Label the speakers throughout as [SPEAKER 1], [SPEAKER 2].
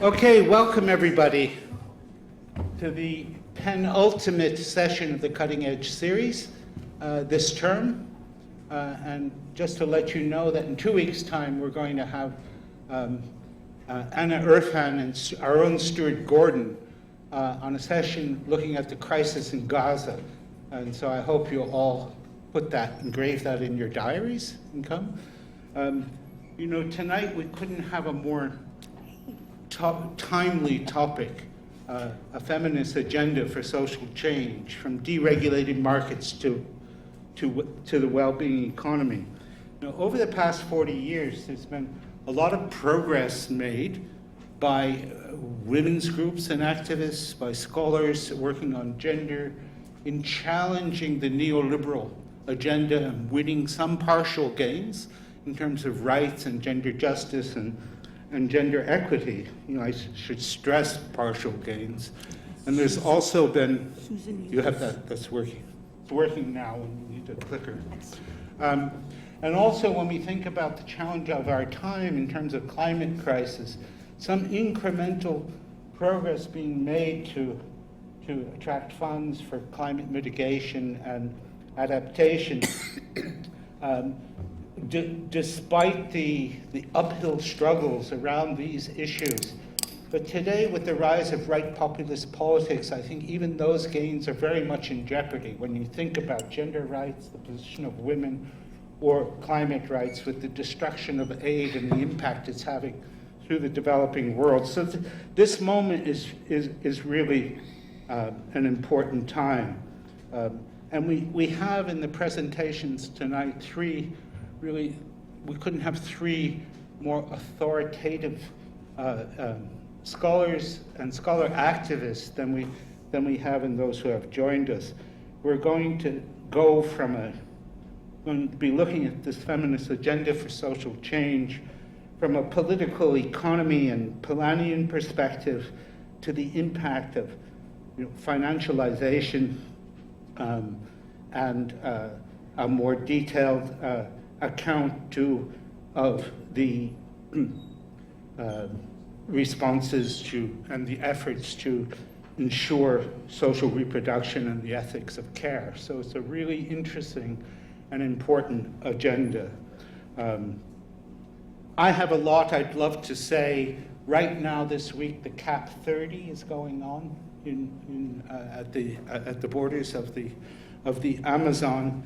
[SPEAKER 1] Okay, welcome everybody to the penultimate session of the Cutting Edge series this term. And just to let you know that in 2 weeks' time we're going to have Anna Irfan and our own Stuart Gordon on a session looking at the crisis in Gaza. And so I hope you'll all engrave that in your diaries and come. You know, tonight we couldn't have a more timely topic, a feminist agenda for social change, from deregulated markets to the well-being economy. Now, over the past 40 years, there's been a lot of progress made by women's groups and activists, by scholars working on gender, in challenging the neoliberal agenda and winning some partial gains in terms of rights and gender justice and gender equity. You know, I should stress partial gains. And there's also been, you have that's working. It's working now, and you need a clicker. And also when we think about the challenge of our time in terms of climate crisis, some incremental progress being made to attract funds for climate mitigation and adaptation, despite the uphill struggles around these issues. But today, with the rise of right populist politics, I think even those gains are very much in jeopardy when you think about gender rights, the position of women, or climate rights, with the destruction of aid and the impact it's having through the developing world. So this moment is really an important time. And we have in the presentations tonight we couldn't have three more authoritative scholars and scholar activists than we have in those who have joined us. We're going to be looking at this feminist agenda for social change from a political economy and Plomien perspective to the impact of financialization and a more detailed account of the responses to and the efforts to ensure social reproduction and the ethics of care. So it's a really interesting and important agenda. I have a lot I'd love to say. Right now this week, the CAP 30 is going on at the borders of the Amazon.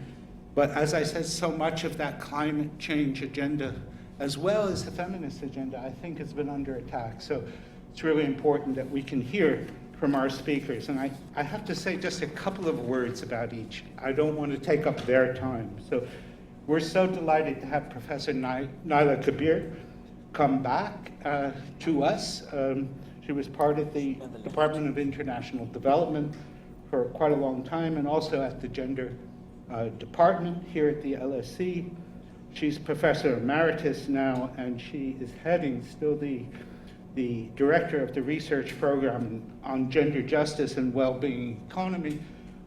[SPEAKER 1] But as I said, so much of that climate change agenda, as well as the feminist agenda, I think has been under attack. So it's really important that we can hear from our speakers. And I have to say just a couple of words about each. I don't want to take up their time. So we're so delighted to have Professor Naila Kabeer come back to us. She was part of the Department of International Development for quite a long time, and also at the Gender department here at the LSE. She's Professor Emeritus now, and she is heading still the director of the research program on gender justice and well-being economy,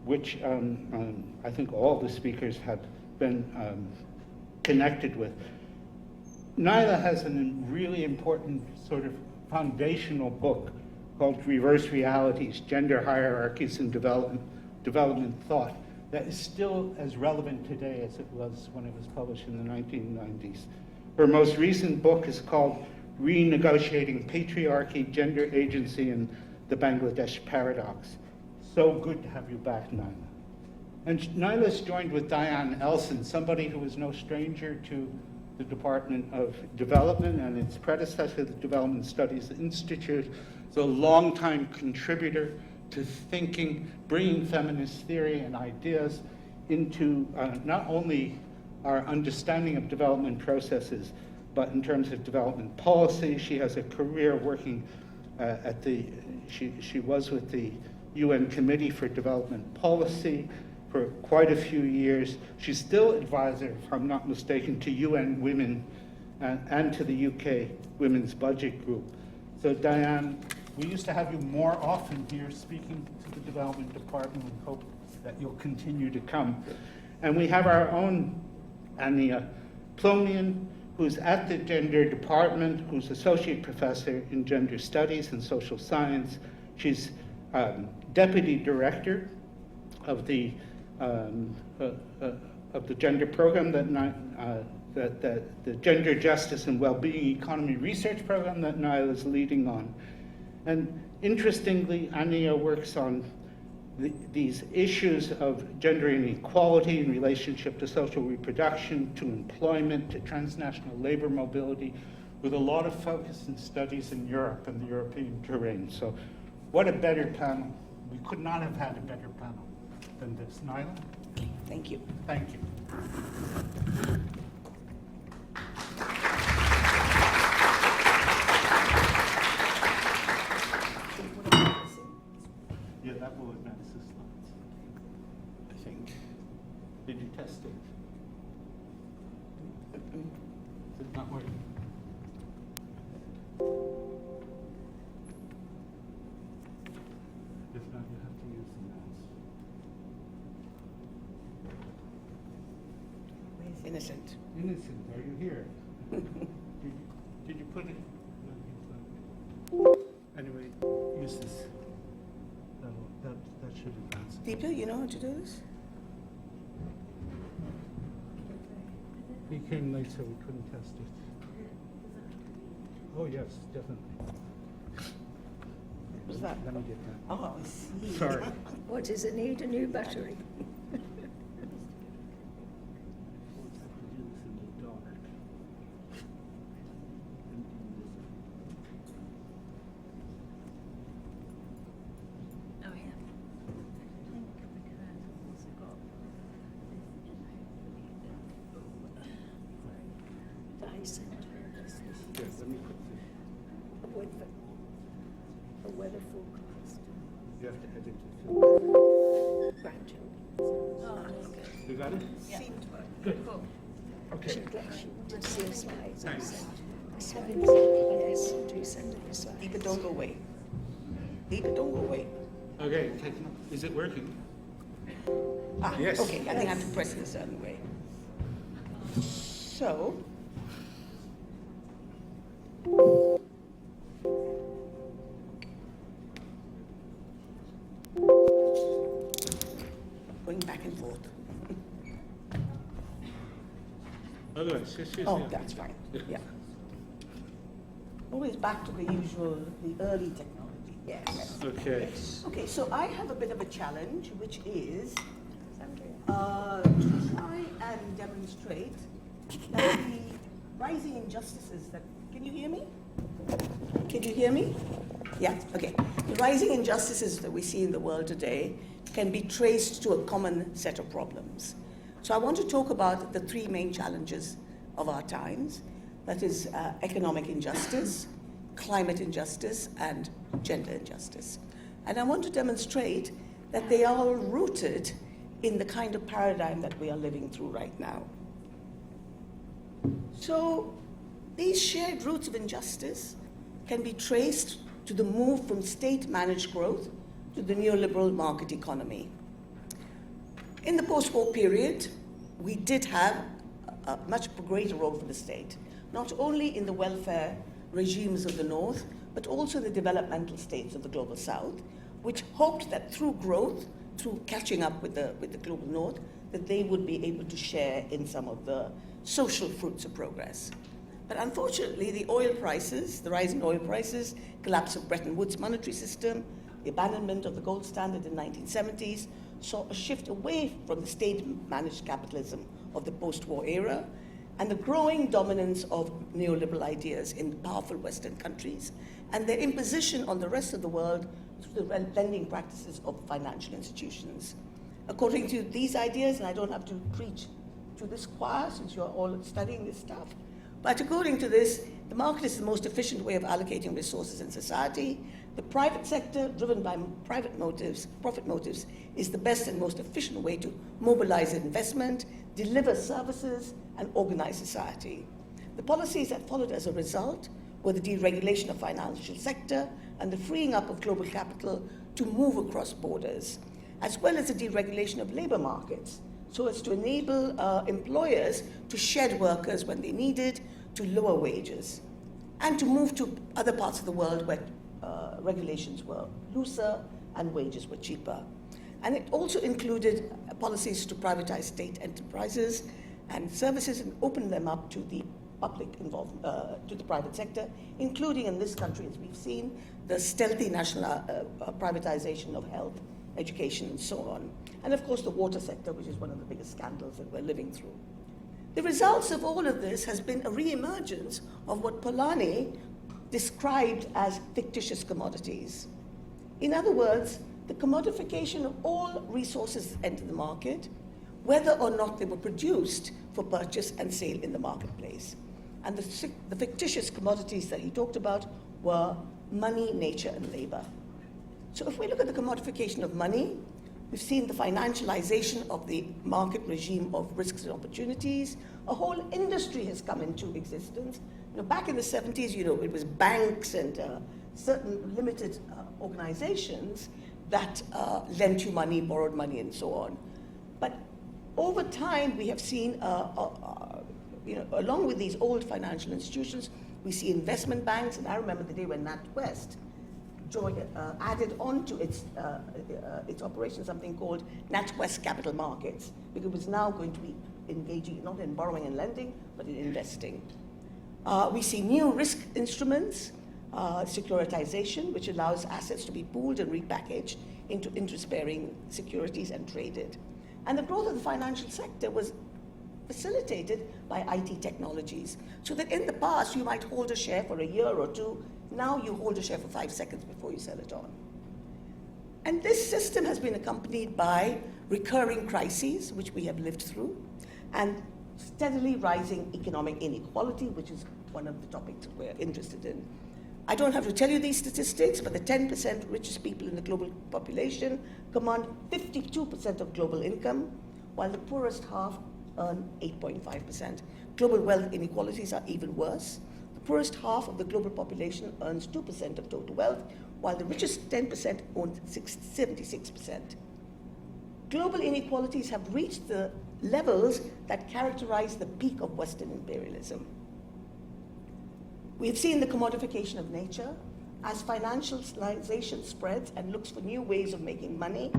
[SPEAKER 1] which I think all the speakers have been connected with. Naila has a really important sort of foundational book called Reverse Realities, Gender Hierarchies and Development Thought, that is still as relevant today as it was when it was published in the 1990s. Her most recent book is called Renegotiating Patriarchy, Gender Agency, and the Bangladesh Paradox. So good to have you back, Naila. And Naila's joined with Diane Elson, somebody who is no stranger to the Department of Development and its predecessor, the Development Studies Institute. Is a longtime contributor to thinking, bringing feminist theory and ideas into not only our understanding of development processes, but in terms of development policy. She has a career working she was with the UN Committee for Development Policy for quite a few years. She's still advisor, if I'm not mistaken, to UN Women and to the UK Women's Budget Group. So Diane, we used to have you more often here speaking to the Development Department. We hope that you'll continue to come. And we have our own Ania Plomien, who's at the gender department, who's associate professor in gender studies and social science. She's deputy director of the gender program the Gender Justice and Wellbeing Economy Research Program that Naila is leading on. And interestingly, Ania works on these issues of gender inequality in relationship to social reproduction, to employment, to transnational labor mobility, with a lot of focus and studies in Europe and the European terrain. So what a better panel. We could not have had a better panel than this. Naila?
[SPEAKER 2] Thank you.
[SPEAKER 1] Thank you. Yeah, that will advance the slides, I think. Did you test it? Is it not working? If not, you have to use the mouse.
[SPEAKER 2] Where's Innocent?
[SPEAKER 1] Innocent, are you here? did you put it? Anyway, use this. That should advance.
[SPEAKER 2] Deepa, you know how to do this?
[SPEAKER 1] He came late, so we couldn't test it. Oh, yes, definitely.
[SPEAKER 2] What's that?
[SPEAKER 1] Let me get that.
[SPEAKER 2] Oh, I see.
[SPEAKER 1] Sorry.
[SPEAKER 3] What does it need? A new battery?
[SPEAKER 4] Oh yeah. I think because I've also got
[SPEAKER 3] Dyson.
[SPEAKER 1] Yes, let me put this.
[SPEAKER 3] A weather forecast.
[SPEAKER 1] You have to edit it.
[SPEAKER 3] Grandchildren.
[SPEAKER 4] oh, okay.
[SPEAKER 1] You got it?
[SPEAKER 3] Seemed to work.
[SPEAKER 1] Good.
[SPEAKER 4] Cool.
[SPEAKER 1] Okay.
[SPEAKER 3] She wanted to see a slide. So I
[SPEAKER 1] Thanks.
[SPEAKER 3] said, I haven't sent yes, do send her the slide.
[SPEAKER 2] Deepa, don't go away. Deepa, don't go away.
[SPEAKER 1] Okay, is it working?
[SPEAKER 2] Ah,
[SPEAKER 1] Yes.
[SPEAKER 2] okay, I think I have to press it a certain way. So, going back and forth.
[SPEAKER 1] Otherwise, yes, yes,
[SPEAKER 2] Oh,
[SPEAKER 1] yeah.
[SPEAKER 2] that's fine, yeah. Always back to the usual, the early technology.
[SPEAKER 3] Yes.
[SPEAKER 1] Okay.
[SPEAKER 2] Okay, so I have a bit of a challenge, which is
[SPEAKER 3] Sandra.
[SPEAKER 2] to try and demonstrate that the rising injustices that, can you hear me? Can you hear me? Yeah, okay. The rising injustices that we see in the world today can be traced to a common set of problems. So I want to talk about the three main challenges of our times. That is economic injustice, climate injustice, and gender injustice. And I want to demonstrate that they are all rooted in the kind of paradigm that we are living through right now. So these shared roots of injustice can be traced to the move from state-managed growth to the neoliberal market economy. In the post-war period, we did have a much greater role for the state, not only in the welfare regimes of the North, but also in the developmental states of the Global South, which hoped that through growth, through catching up with the Global North, that they would be able to share in some of the social fruits of progress. But unfortunately, the oil prices, the rise in oil prices, collapse of Bretton Woods monetary system, the abandonment of the gold standard in the 1970s, saw a shift away from the state-managed capitalism of the post-war era and the growing dominance of neoliberal ideas in powerful Western countries and their imposition on the rest of the world through the lending practices of financial institutions. According to these ideas, and I don't have to preach to this choir since you're all studying this stuff, but according to this, the market is the most efficient way of allocating resources in society. The private sector, driven by private motives, profit motives, is the best and most efficient way to mobilize investment, deliver services, and organize society. The policies that followed as a result were the deregulation of the financial sector and the freeing up of global capital to move across borders, as well as the deregulation of labor markets, so as to enable employers to shed workers when they needed, to lower wages, and to move to other parts of the world where regulations were looser and wages were cheaper. And it also included policies to privatize state enterprises and services and open them up to the public to the private sector, including in this country, as we've seen, the stealthy national privatization of health, education, and so on. And of course, the water sector, which is one of the biggest scandals that we're living through. The results of all of this has been a re-emergence of what Polanyi described as fictitious commodities. In other words, the commodification of all resources that enter the market, whether or not they were produced for purchase and sale in the marketplace. And the fictitious commodities that he talked about were money, nature, and labor. So if we look at the commodification of money, we've seen the financialization of the market regime of risks and opportunities. A whole industry has come into existence. Back in the 70s, it was banks and certain limited organizations that lent you money, borrowed money, and so on. But over time, we have seen, along with these old financial institutions, we see investment banks, and I remember the day when NatWest added on to its operation something called NatWest Capital Markets, because it was now going to be engaging not in borrowing and lending, but in investing. We see new risk instruments, securitization, which allows assets to be pooled and repackaged into interest-bearing securities and traded. And the growth of the financial sector was facilitated by IT technologies, so that in the past you might hold a share for a year or two. Now you hold a share for 5 seconds before you sell it on. And this system has been accompanied by recurring crises, which we have lived through, and steadily rising economic inequality, which is one of the topics we're interested in. I don't have to tell you these statistics, but the 10% richest people in the global population command 52% of global income, while the poorest half earn 8.5%. Global wealth inequalities are even worse. The poorest half of the global population earns 2% of total wealth, while the richest 10% owns 76%. Global inequalities have reached the levels that characterize the peak of Western imperialism. We've seen the commodification of nature. As financialization spreads and looks for new ways of making money,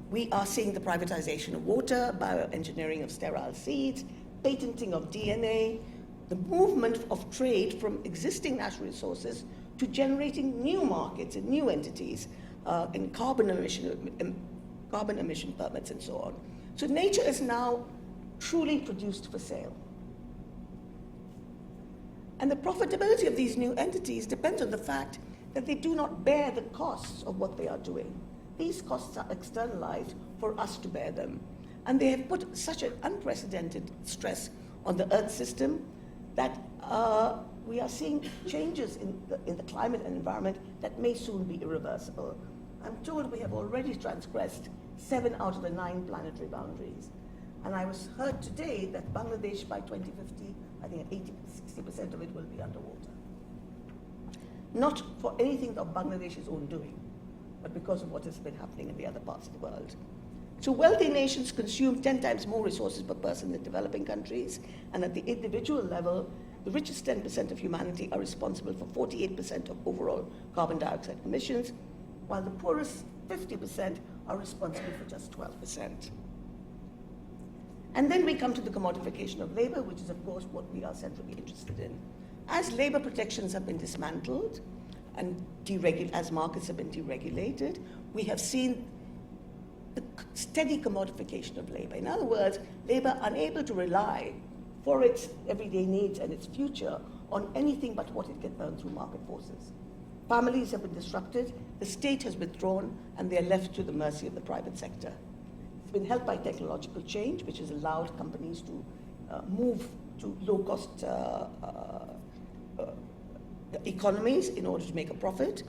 [SPEAKER 2] we are seeing the privatization of water, bioengineering of sterile seeds, patenting of DNA, the movement of trade from existing natural resources to generating new markets and new entities in carbon emission permits and so on. So nature is now truly produced for sale. And the profitability of these new entities depends on the fact that they do not bear the costs of what they are doing. These costs are externalized for us to bear them. And they have put such an unprecedented stress on the Earth system that we are seeing changes in the climate and environment that may soon be irreversible. I'm told we have already transgressed 7 out of the 9 planetary boundaries. And I was heard today that Bangladesh by 2050, I think 60% of it will be underwater. Not for anything of Bangladesh's own doing, but because of what has been happening in the other parts of the world. So wealthy nations consume 10 times more resources per person than developing countries, and at the individual level, the richest 10% of humanity are responsible for 48% of overall carbon dioxide emissions, while the poorest 50% are responsible for just 12%. And then we come to the commodification of labor, which is, of course, what we are centrally interested in. As labor protections have been dismantled and as markets have been deregulated, we have seen the steady commodification of labor. In other words, labor unable to rely for its everyday needs and its future on anything but what it can earn through market forces. Families have been disrupted, the state has withdrawn, and they are left to the mercy of the private sector. It's been helped by technological change, which has allowed companies to move to low-cost economies in order to make a profit.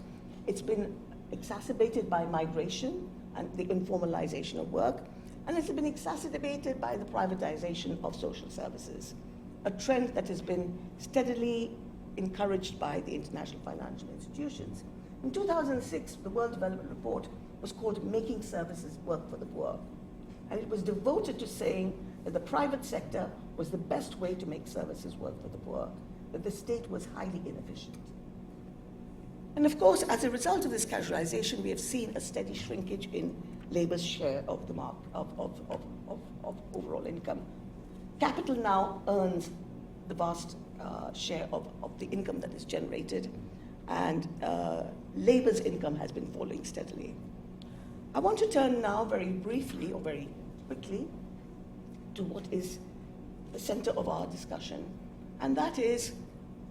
[SPEAKER 2] It's been exacerbated by migration and the informalization of work, and it's been exacerbated by the privatization of social services, a trend that has been steadily encouraged by the international financial institutions. In 2006, the World Development Report was called Making Services Work for the Poor, and it was devoted to saying that the private sector was the best way to make services work for the poor. that the state was highly inefficient. And of course, as a result of this casualization, we have seen a steady shrinkage in labor's share of the of overall income. Capital now earns the vast share of the income that is generated, and labor's income has been falling steadily. I want to turn now very briefly or very quickly to what is the center of our discussion, and that is,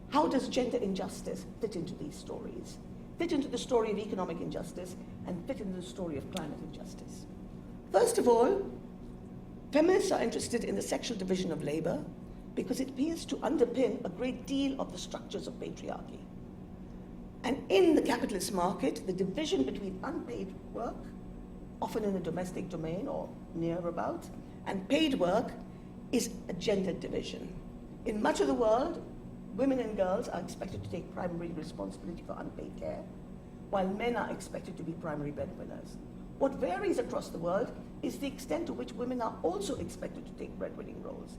[SPEAKER 2] how does gender injustice fit into these stories? Fit into the story of economic injustice and fit into the story of climate injustice. First of all, feminists are interested in the sexual division of labor because it appears to underpin a great deal of the structures of patriarchy. And in the capitalist market, the division between unpaid work, often in the domestic domain or near about, and paid work is a gendered division. In much of the world, women and girls are expected to take primary responsibility for unpaid care, while men are expected to be primary breadwinners. What varies across the world is the extent to which women are also expected to take breadwinning roles.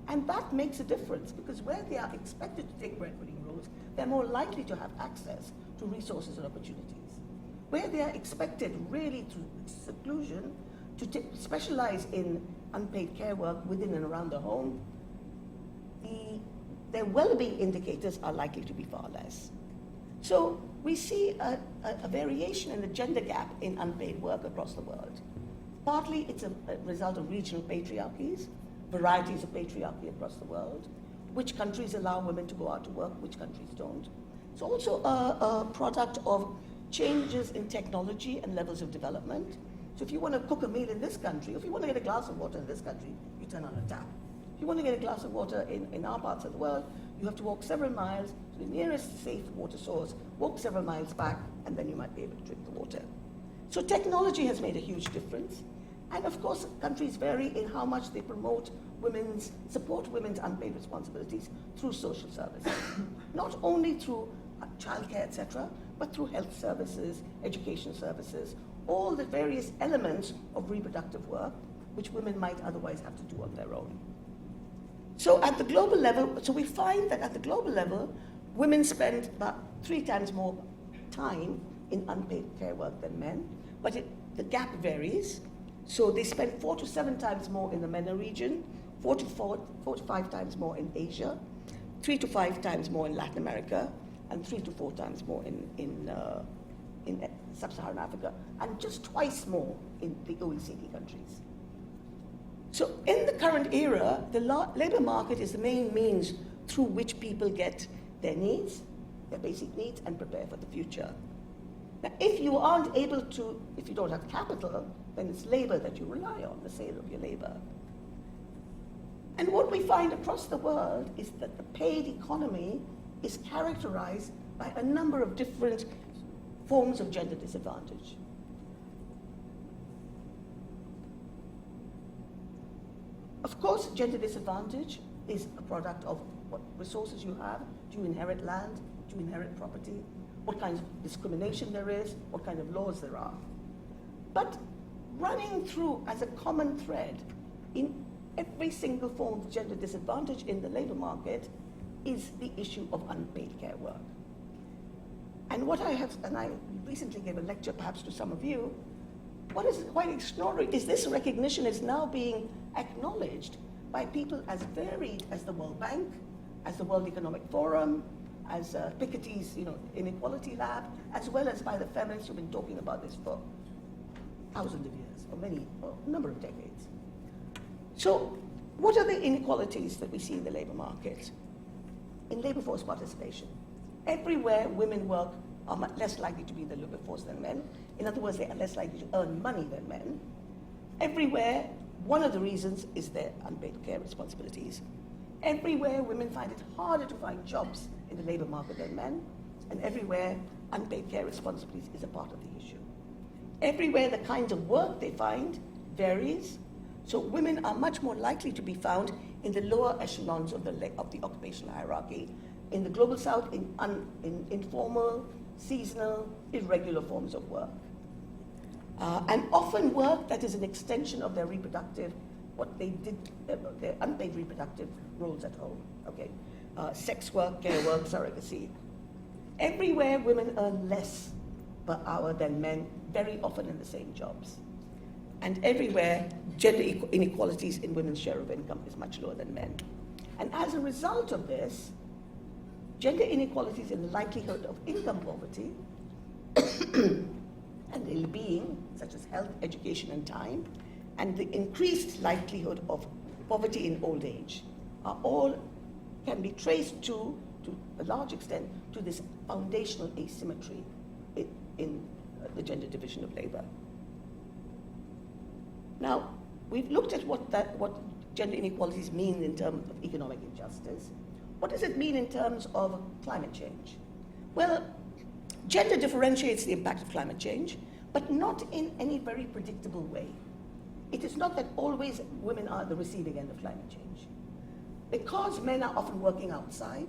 [SPEAKER 2] And that makes a difference, because where they are expected to take breadwinning roles, they're more likely to have access to resources and opportunities. Where they are expected, really through seclusion, to specialize in unpaid care work within and around the home, their well-being indicators are likely to be far less. So we see a variation in the gender gap in unpaid work across the world. Partly it's a result of regional patriarchies, varieties of patriarchy across the world, which countries allow women to go out to work, which countries don't. It's also a product of changes in technology and levels of development. So if you want to cook a meal in this country, if you want to get a glass of water in this country, you turn on a tap. If you want to get a glass of water in our parts of the world, you have to walk several miles to the nearest safe water source, walk several miles back, and then you might be able to drink the water. So technology has made a huge difference. And of course, countries vary in how much they support women's unpaid responsibilities through social services. Not only through childcare, etc., but through health services, education services, all the various elements of reproductive work which women might otherwise have to do on their own. So at the global level, so we find that at the global level, women spend about 3 times more time in unpaid care work than men, but the gap varies. So they spend 4 to 7 times more in the MENA region, 4 to 5 times more in Asia, 3 to 5 times more in Latin America, and 3 to 4 times more in sub-Saharan Africa, and just twice more in the OECD countries. So in the current era, the labor market is the main means through which people get their needs, their basic needs, and prepare for the future. Now, if you aren't able to, if you don't have capital, then it's labor that you rely on, the sale of your labor. And what we find across the world is that the paid economy is characterized by a number of different forms of gender disadvantage. Of course, gender disadvantage is a product of what resources you have. Do you inherit land? Do you inherit property? What kinds of discrimination there is? What kind of laws there are? But running through as a common thread in every single form of gender disadvantage in the labor market is the issue of unpaid care work. And what I have, and I recently gave a lecture perhaps to some of you, what is quite extraordinary is this recognition is now being acknowledged by people as varied as the World Bank, as the World Economic Forum, as Piketty's Inequality Lab, as well as by the feminists who've been talking about this for thousands of years, or a number of decades. So what are the inequalities that we see in the labor market? In labor force participation, everywhere women work are less likely to be in the labor force than men. In other words, they are less likely to earn money than men. Everywhere, one of the reasons is their unpaid care responsibilities. Everywhere, women find it harder to find jobs in the labor market than men, and everywhere, unpaid care responsibilities is a part of the issue. Everywhere, the kinds of work they find varies, so women are much more likely to be found in the lower echelons of the occupational hierarchy, in the global south, in informal, seasonal, irregular forms of work. And often work that is an extension of their reproductive, what they did, their unpaid reproductive roles at home, okay? sex work, care work, surrogacy. Everywhere, women earn less per hour than men, very often in the same jobs. And everywhere, gender inequalities in women's share of income is much lower than men. And as a result of this, gender inequalities in the likelihood of income poverty and ill-being, such as health, education, and time, and the increased likelihood of poverty in old age are all can be traced to a large extent to this foundational asymmetry in the gender division of labor. Now, we've looked at what gender inequalities mean in terms of economic injustice. What does it mean in terms of climate change? Well, gender differentiates the impact of climate change, but not in any very predictable way. It is not that always women are at the receiving end of climate change. Because men are often working outside,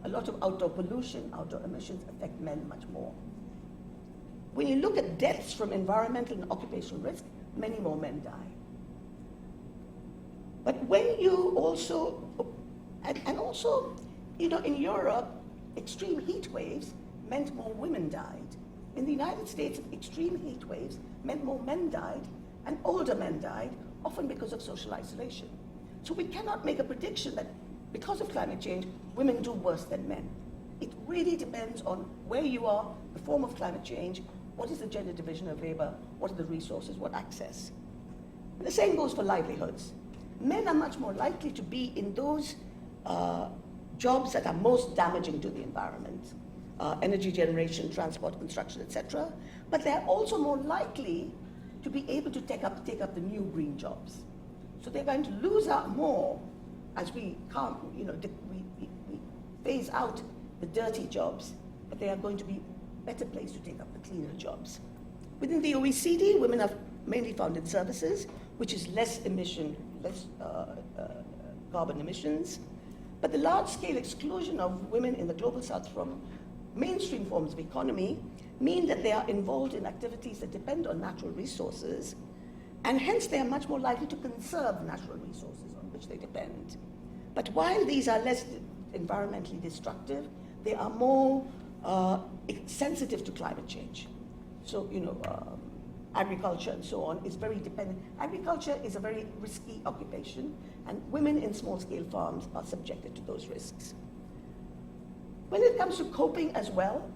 [SPEAKER 2] a lot of outdoor pollution, outdoor emissions affect men much more. When you look at deaths from environmental and occupational risk, many more men die. But when you also, and also, you know, in Europe, extreme heat waves meant more women died. In the United States, extreme heat waves meant more men died, and older men died, often because of social isolation. So we cannot make a prediction that because of climate change, women do worse than men. It really depends on where you are, the form of climate change, what is the gender division of labor, what are the resources, what access. And the same goes for livelihoods. Men are much more likely to be in those jobs that are most damaging to the environment, energy generation, transport, construction, etc. But they're also more likely to be able to take up the new green jobs. So they're going to lose out more as we can't, you know, we phase out the dirty jobs, but they are going to be better placed to take up the cleaner jobs. Within the OECD, women are mainly found in services, which is less carbon emissions. But the large-scale exclusion of women in the global south from mainstream forms of economy mean that they are involved in activities that depend on natural resources, and hence they are much more likely to conserve natural resources on which they depend. But while these are less environmentally destructive, they are more sensitive to climate change. So, you know, agriculture and so on is very dependent. Agriculture is a very risky occupation, and women in small-scale farms are subjected to those risks. When it comes to coping as well,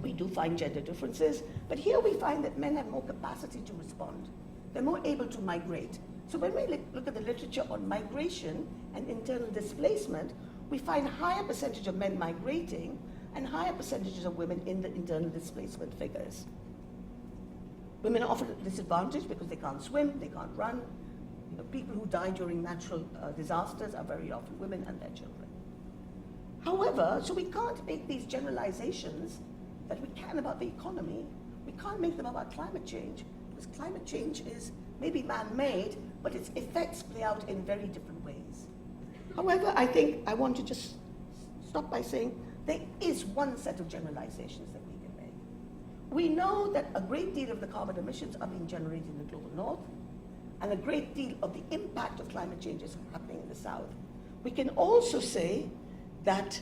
[SPEAKER 2] we do find gender differences, but here we find that men have more capacity to respond. They're more able to migrate. So when we look at the literature on migration and internal displacement, we find higher percentage of men migrating and higher percentages of women in the internal displacement figures. Women are often disadvantaged because they can't swim, they can't run. You know, people who die during natural disasters are very often women and their children. However, so we can't make these generalizations that we can about the economy. We can't make them about climate change, because climate change is maybe man-made, but its effects play out in very different ways. However, I think I want to just stop by saying there is one set of generalizations that we can make. We know that a great deal of the carbon emissions are being generated in the global north, and a great deal of the impact of climate change is happening in the south. We can also say that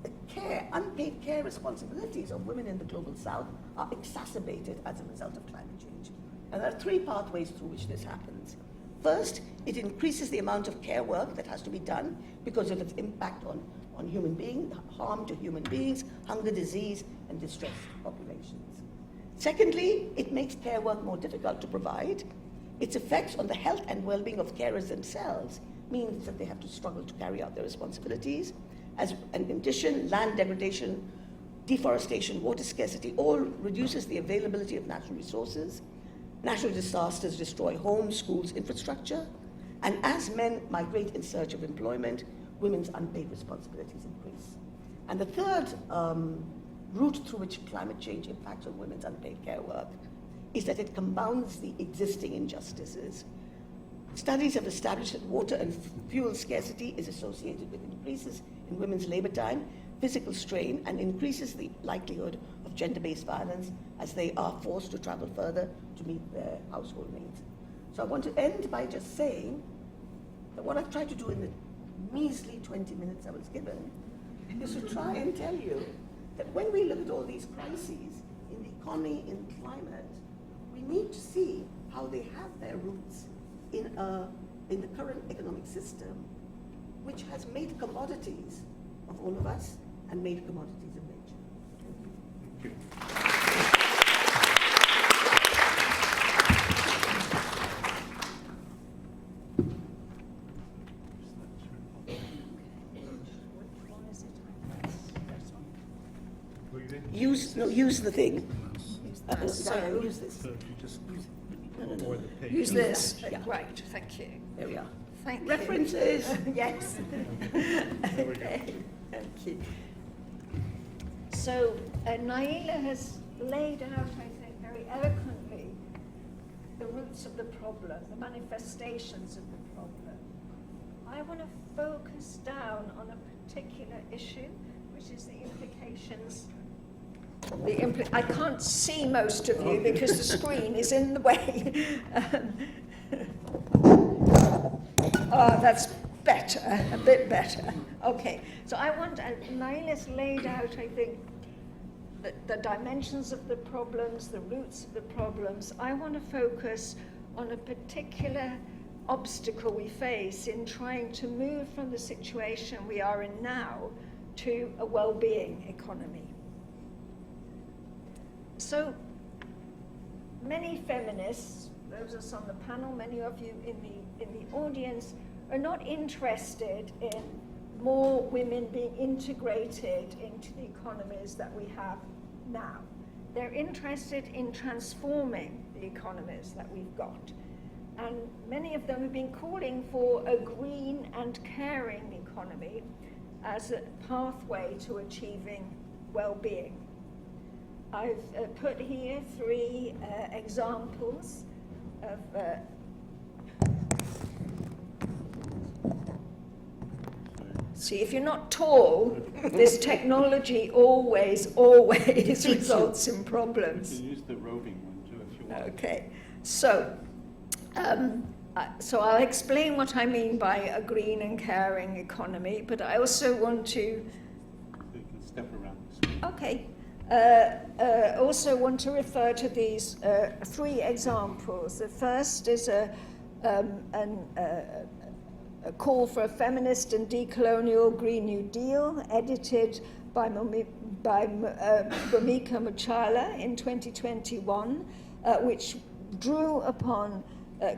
[SPEAKER 2] the unpaid care responsibilities of women in the global south are exacerbated as a result of climate change. And there are three pathways through which this happens. First, it increases the amount of care work that has to be done because of its impact on human beings, harm to human beings, hunger, disease, and distressed populations. Secondly, it makes care work more difficult to provide. Its effects on the health and well-being of carers themselves means that they have to struggle to carry out their responsibilities. And in addition, land degradation, deforestation, water scarcity all reduces the availability of natural resources. Natural disasters destroy homes, schools, infrastructure. And as men migrate in search of employment, women's unpaid responsibilities increase. And the third route through which climate change impacts on women's unpaid care work is that it compounds the existing injustices. Studies have established that water and fuel scarcity is associated with increases in women's labor time, physical strain, and increases the likelihood of gender-based violence as they are forced to travel further to meet their household needs. So I want to end by just saying that what I've tried to do in the measly 20 minutes I was given, is to try and tell you that when we look at all these crises in the economy, in climate, we need to see how they have their roots in the current economic system, which has made commodities of all of us and made commodities of nature. Thank you. Use the thing. Diane, use this.
[SPEAKER 1] So if you just
[SPEAKER 2] No.
[SPEAKER 1] or the page.
[SPEAKER 3] Use this.
[SPEAKER 2] Yeah.
[SPEAKER 3] Right, thank you.
[SPEAKER 2] There we are.
[SPEAKER 3] Thank you.
[SPEAKER 2] References. Yes.
[SPEAKER 1] There we go.
[SPEAKER 2] Okay. Thank you.
[SPEAKER 3] So Naila has laid out, I think, very eloquently the roots of the problem, the manifestations of the problem. I want to focus down on a particular issue, which is the implications. I can't see most of you because the screen is in the way. Oh, that's better, a bit better. Okay, so I want, Naila's laid out, I think, the dimensions of the problems, the roots of the problems. I want to focus on a particular obstacle we face in trying to move from the situation we are in now to a well-being economy. So many feminists, those of us on the panel, many of you in the audience, are not interested in more women being integrated into the economies that we have now. They're interested in transforming the economies that we've got. And many of them have been calling for a green and caring economy as a pathway to achieving well-being. I've put here 3 examples of see, if you're not tall, this technology always results in problems.
[SPEAKER 1] You can use the roving one too if you want.
[SPEAKER 3] Okay, so I'll explain what I mean by a green and caring economy, but I also want to.
[SPEAKER 1] So you can step around the screen.
[SPEAKER 3] Okay. Also want to refer to these 3 examples. The first is a call for a feminist and decolonial Green New Deal, edited by Bhumika Muchala in 2021, which drew upon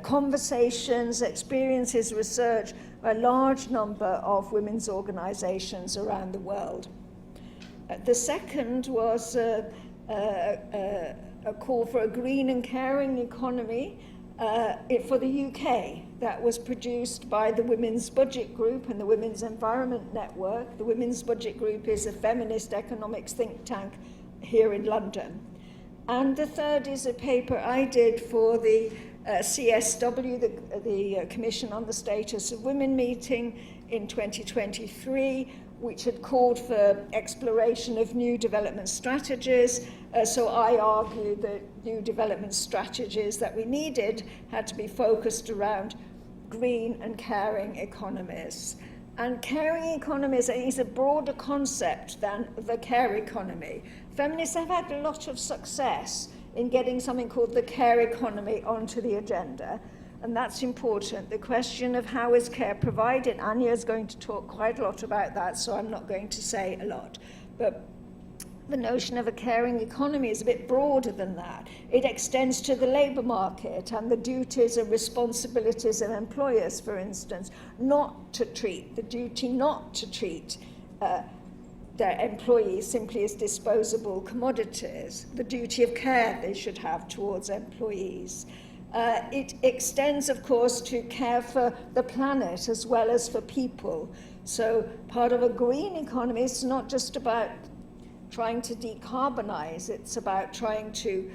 [SPEAKER 3] conversations, experiences, research by a large number of women's organizations around the world. The second was a call for a green and caring economy for the UK that was produced by the Women's Budget Group and the Women's Environment Network. The Women's Budget Group is a feminist economics think tank here in London. And the third is a paper I did for the CSW, the Commission on the Status of Women meeting in 2023, which had called for exploration of new development strategies. So I argued that new development strategies that we needed had to be focused around green and caring economies. And caring economies is a broader concept than the care economy. Feminists have had a lot of success in getting something called the care economy onto the agenda. And that's important. The question of how is care provided, Ania is going to talk quite a lot about that, so I'm not going to say a lot. But the notion of a caring economy is a bit broader than that. It extends to the labour market and the duties and responsibilities of employers, for instance, the duty not to treat their employees simply as disposable commodities, the duty of care they should have towards employees. It extends, of course, to care for the planet as well as for people. So part of a green economy is not just about trying to decarbonize, it's about trying to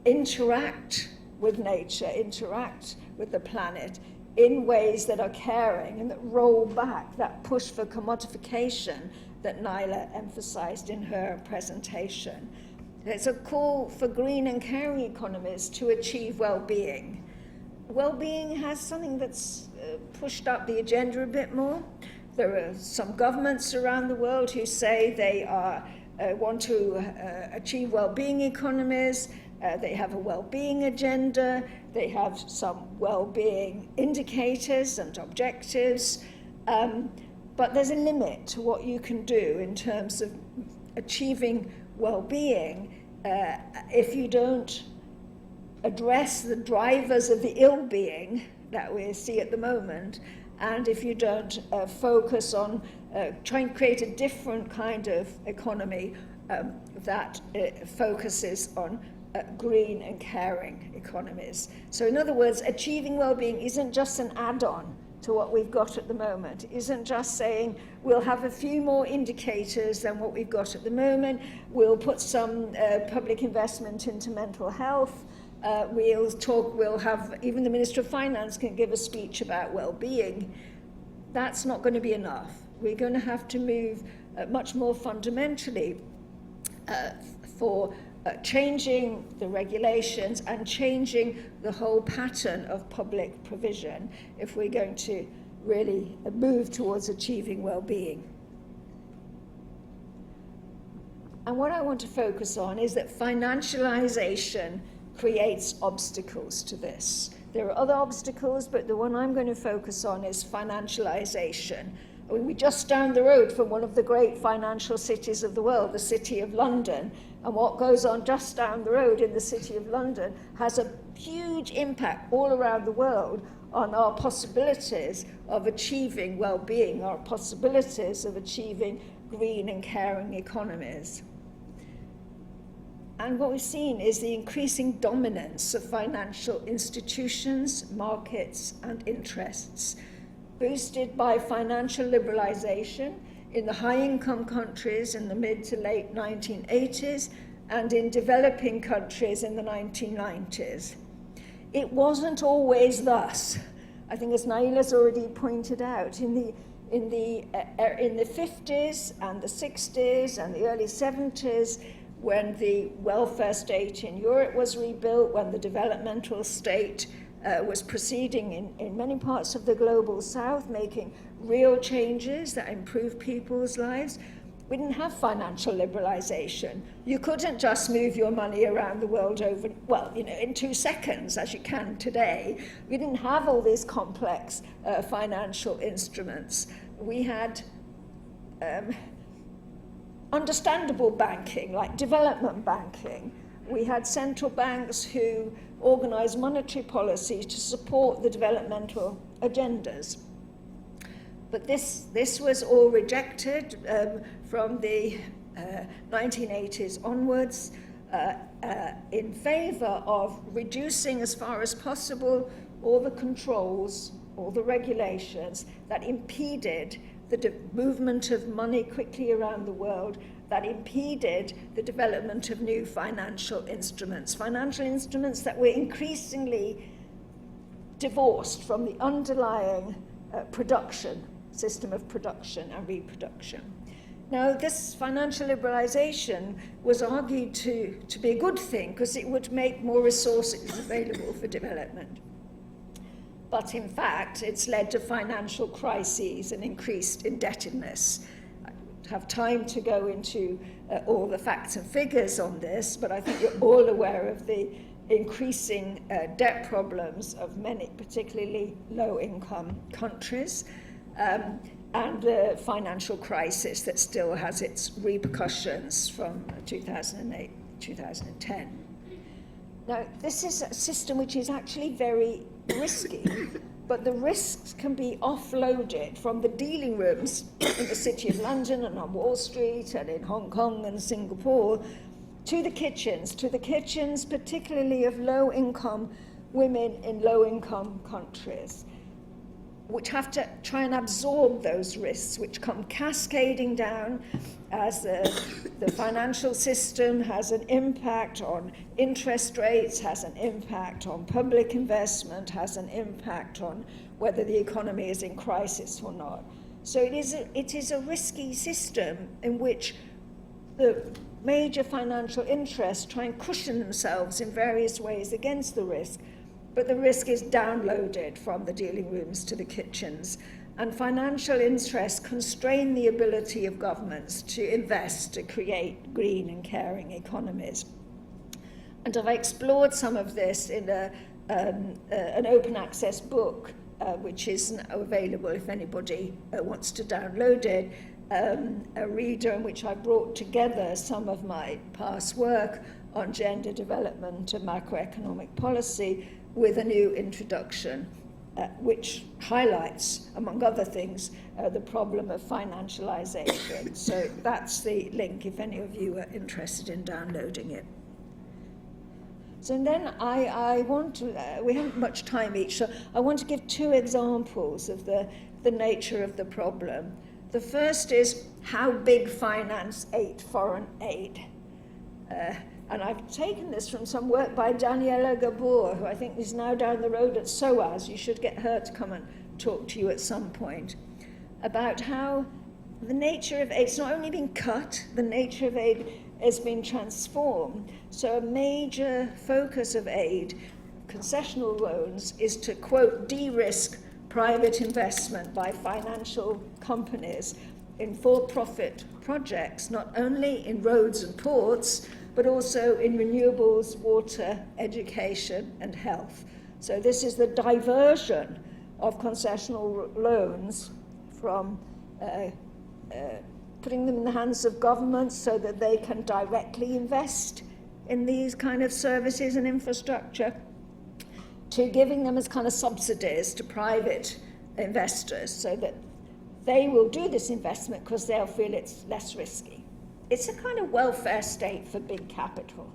[SPEAKER 3] interact with nature, interact with the planet in ways that are caring and that roll back that push for commodification that Naila emphasized in her presentation. It's a call for green and caring economies to achieve well-being. well-being has something that's pushed up the agenda a bit more. There are some governments around the world who say they want to achieve well-being economies. They have a well-being agenda. They have some well-being indicators and objectives. But there's a limit to what you can do in terms of achieving well-being if you don't address the drivers of the ill-being that we see at the moment, and if you don't focus on trying to create a different kind of economy that focuses on green and caring economies. So in other words, achieving well-being isn't just an add-on to what we've got at the moment. It isn't just saying we'll have a few more indicators than what we've got at the moment, we'll put some public investment into mental health, we'll have, even the Minister of Finance can give a speech about well-being. That's not going to be enough. We're going to have to move much more fundamentally for changing the regulations and changing the whole pattern of public provision if we're going to really move towards achieving well-being. And what I want to focus on is that financialization creates obstacles to this. There are other obstacles, but the one I'm going to focus on is financialization. I mean, we're just down the road from one of the great financial cities of the world, the City of London, and what goes on just down the road in the City of London has a huge impact all around the world on our possibilities of achieving well-being, our possibilities of achieving green and caring economies. And what we've seen is the increasing dominance of financial institutions, markets, and interests, boosted by financial liberalization in the high-income countries in the mid to late 1980s and in developing countries in the 1990s. It wasn't always thus. I think, as Naila's already pointed out, in the 50s and the 60s and the early 70s, when the welfare state in Europe was rebuilt, when the developmental state was proceeding in many parts of the global south, making real changes that improved people's lives, we didn't have financial liberalization. You couldn't just move your money around the world in 2 seconds, as you can today. We didn't have all these complex financial instruments. We had understandable banking, like development banking. We had central banks who organized monetary policy to support the developmental agendas. But this was all rejected from the 1980s onwards in favor of reducing as far as possible all the controls, all the regulations that impeded the movement of money quickly around the world, that impeded the development of new financial instruments that were increasingly divorced from the underlying system of production and reproduction. Now, this financial liberalization was argued to be a good thing because it would make more resources available for development. But in fact, it's led to financial crises and increased indebtedness. I don't have time to go into all the facts and figures on this, but I think you're all aware of the increasing debt problems of many, particularly low-income countries, and the financial crisis that still has its repercussions from 2008, 2010. Now, this is a system which is actually very risky, but the risks can be offloaded from the dealing rooms in the City of London and on Wall Street and in Hong Kong and Singapore to the kitchens particularly of low-income women in low-income countries, which have to try and absorb those risks, which come cascading down as the financial system has an impact on interest rates, has an impact on public investment, has an impact on whether the economy is in crisis or not. So it is a risky system in which the major financial interests try and cushion themselves in various ways against the risk. but the risk is downloaded from the dealing rooms to the kitchens. And financial interests constrain the ability of governments to invest, to create green and caring economies. And I've explored some of this in an open access book, which is now available if anybody wants to download it, a reader in which I brought together some of my past work on gender development and macroeconomic policy with a new introduction, which highlights, among other things, the problem of financialization. So that's the link if any of you are interested in downloading it. So then I want to, we haven't much time each, so I want to give two examples of the nature of the problem. The first is how big finance ate foreign aid. And I've taken this from some work by Daniela Gabor, who I think is now down the road at SOAS. You should get her to come and talk to you at some point about how the nature of aid, it's not only been cut, the nature of aid has been transformed. So a major focus of aid, concessional loans, is to, quote, de-risk private investment by financial companies in for-profit projects, not only in roads and ports, but also in renewables, water, education, and health. So this is the diversion of concessional loans from putting them in the hands of governments so that they can directly invest in these kind of services and infrastructure, to giving them as kind of subsidies to private investors so that they will do this investment because they'll feel it's less risky. It's a kind of welfare state for big capital.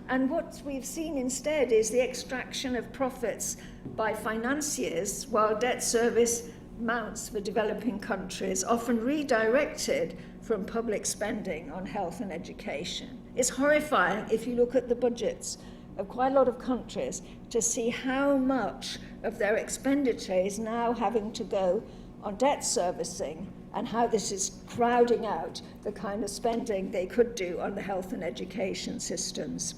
[SPEAKER 3] And what we've seen instead is the extraction of profits by financiers while debt service mounts for developing countries, often redirected from public spending on health and education. It's horrifying if you look at the budgets of quite a lot of countries to see how much of their expenditure is now having to go on debt servicing, and how this is crowding out the kind of spending they could do on the health and education systems.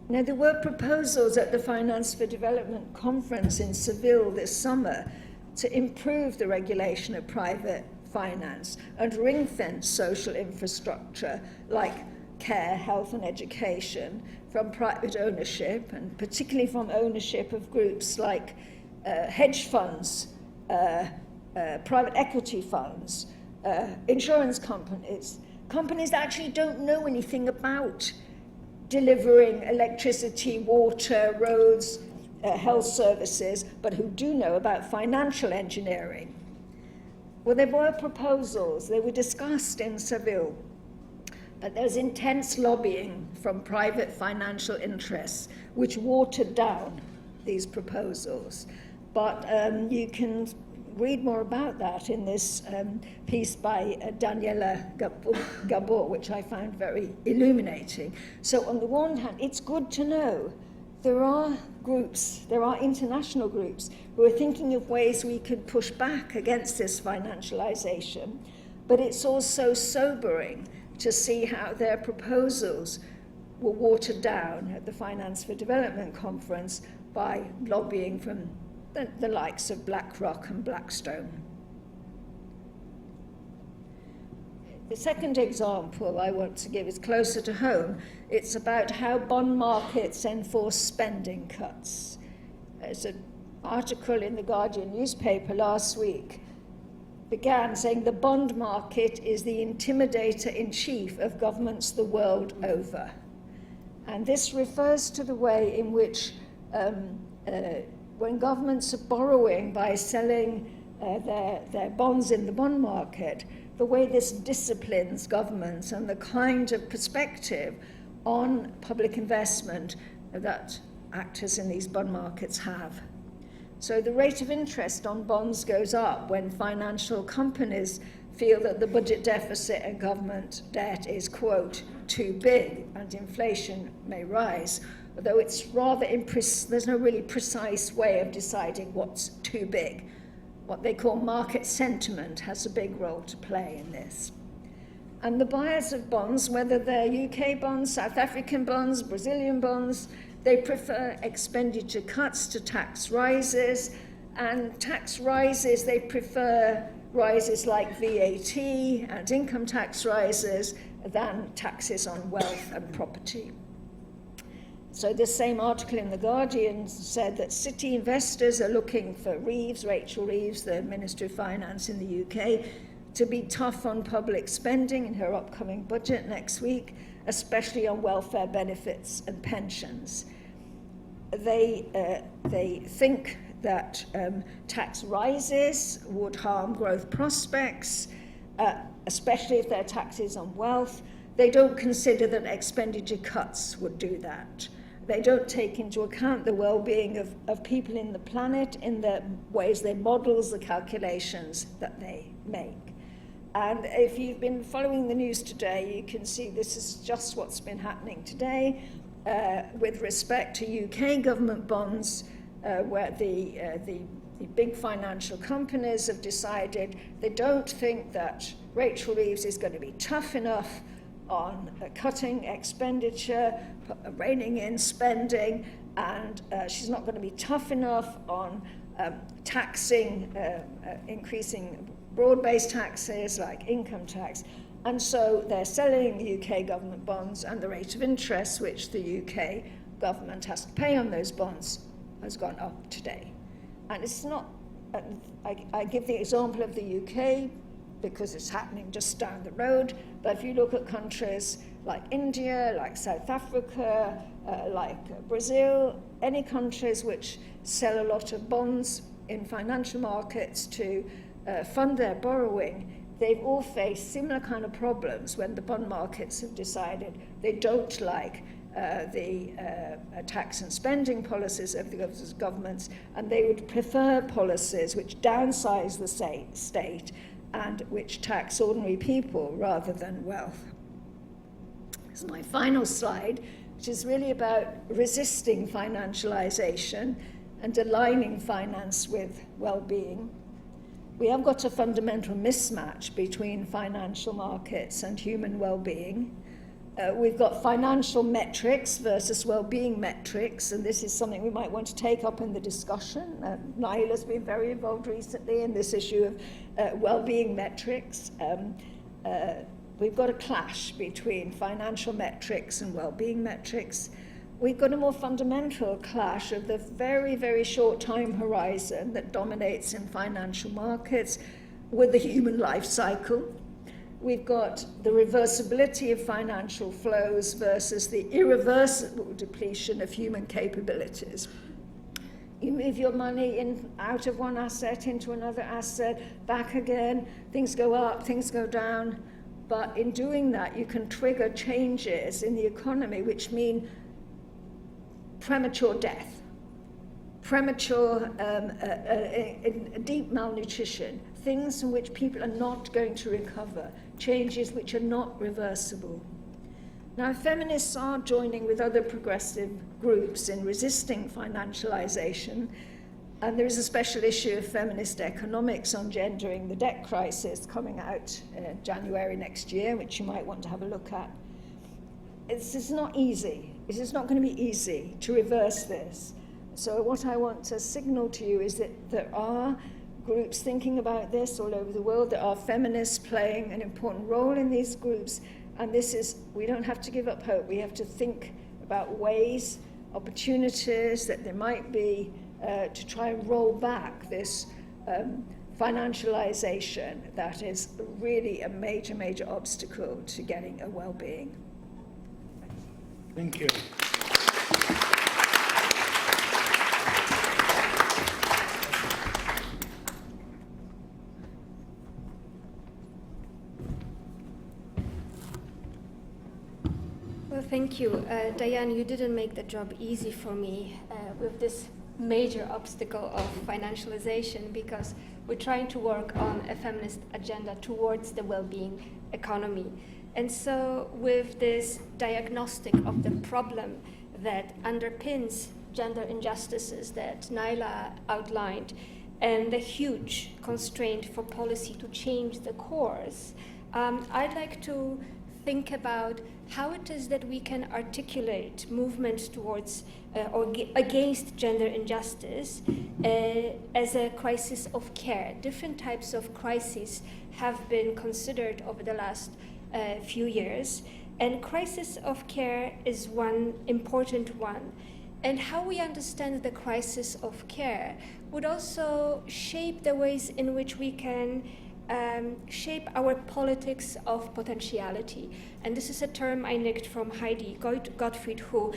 [SPEAKER 3] Now, there were proposals at the Finance for Development conference in Seville this summer to improve the regulation of private finance and ring-fence social infrastructure like care, health and education from private ownership, and particularly from ownership of groups like hedge funds, private equity funds, insurance companies, companies that actually don't know anything about delivering electricity, water, roads, health services, but who do know about financial engineering. Well, there were proposals, they were discussed in Seville, but there was intense lobbying from private financial interests, which watered down these proposals. But you can read more about that in this piece by Daniela Gabor, which I found very illuminating. So on the one hand, it's good to know there are groups, there are international groups who are thinking of ways we could push back against this financialization, but it's also sobering to see how their proposals were watered down at the Finance for Development conference by lobbying from the likes of BlackRock and Blackstone. The second example I want to give is closer to home. It's about how bond markets enforce spending cuts. There's an article in the Guardian newspaper last week began saying the bond market is the intimidator-in-chief of governments the world over. And this refers to the way in which when governments are borrowing by selling their bonds in the bond market, the way this disciplines governments and the kind of perspective on public investment that actors in these bond markets have. So the rate of interest on bonds goes up when financial companies feel that the budget deficit and government debt is, quote, too big and inflation may rise. Although it's rather there's no really precise way of deciding what's too big. What they call market sentiment has a big role to play in this. And the buyers of bonds, whether they're UK bonds, South African bonds, Brazilian bonds, They prefer expenditure cuts to tax rises, and tax rises, they prefer rises like VAT and income tax rises than taxes on wealth and property. So this same article in The Guardian said that city investors are looking for Rachel Reeves, the Minister of Finance in the UK, to be tough on public spending in her upcoming budget next week, especially on welfare benefits and pensions. They think that tax rises would harm growth prospects, especially if they're taxes on wealth. They don't consider that expenditure cuts would do that. They don't take into account the well-being of people in the planet in the ways they models the calculations that they make. And if you've been following the news today, you can see this is just what's been happening today with respect to UK government bonds, where the big financial companies have decided they don't think that Rachel Reeves is going to be tough enough on cutting expenditure, reining in spending, and she's not going to be tough enough on taxing, increasing broad-based taxes like income tax. And so they're selling the UK government bonds, and the rate of interest which the UK government has to pay on those bonds has gone up today. And it's not, I give the example of the UK because it's happening just down the road, but if you look at countries like India, like South Africa, like Brazil, any countries which sell a lot of bonds in financial markets to fund their borrowing, they've all faced similar kind of problems when the bond markets have decided they don't like the tax and spending policies of the governments, and they would prefer policies which downsize the state and which tax ordinary people rather than wealth. This is my final slide, which is really about resisting financialization and aligning finance with well-being. We have got a fundamental mismatch between financial markets and human well-being. We've got financial metrics versus well-being metrics, and this is something we might want to take up in the discussion. Naila's been very involved recently in this issue of well-being metrics. We've got a clash between financial metrics and well-being metrics. We've got a more fundamental clash of the very, very short time horizon that dominates in financial markets with the human life cycle. We've got the reversibility of financial flows versus the irreversible depletion of human capabilities. You move your money out of one asset into another asset, back again, things go up, things go down, but in doing that you can trigger changes in the economy which mean premature death, premature deep malnutrition, things from which people are not going to recover, changes which are not reversible. Now, feminists are joining with other progressive groups in resisting financialization, and there is a special issue of feminist economics on gendering the debt crisis coming out January next year, which you might want to have a look at. It's not easy. It is not going to be easy to reverse this. So what I want to signal to you is that there are groups thinking about this all over the world. There are feminists playing an important role in these groups. And we don't have to give up hope. We have to think about ways, opportunities that there might be to try and roll back this financialization that is really a major, major obstacle to getting a well-being.
[SPEAKER 1] Thank you.
[SPEAKER 5] Well, thank you. Diane, you didn't make the job easy for me with this major obstacle of financialization, because we're trying to work on a feminist agenda towards the well-being economy. And so with this diagnostic of the problem that underpins gender injustices that Naila outlined, and the huge constraint for policy to change the course, I'd like to think about how it is that we can articulate movements towards against gender injustice as a crisis of care. Different types of crises have been considered over the last few years, and crisis of care is one important one. And how we understand the crisis of care would also shape the ways in which we can shape our politics of potentiality. And this is a term I nicked from Heidi Gottfried, who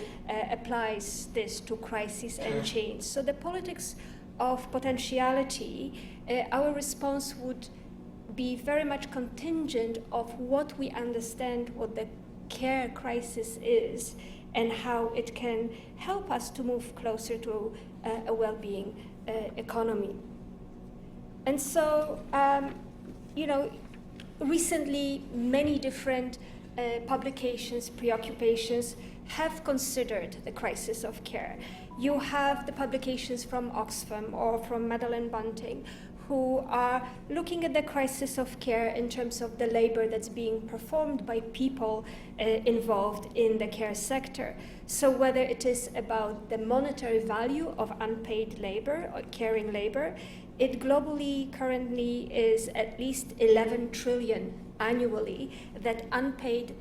[SPEAKER 5] applies this to crisis and change. So the politics of potentiality, our response would be very much contingent of what we understand what the care crisis is and how it can help us to move closer to a well-being economy. And so, recently many different publications, preoccupations have considered the crisis of care. You have the publications from Oxfam or from Madeleine Bunting, who are looking at the crisis of care in terms of the labor that's being performed by people involved in the care sector. So whether it is about the monetary value of unpaid labor or caring labor, it globally currently is at least 11 trillion annually that unpaid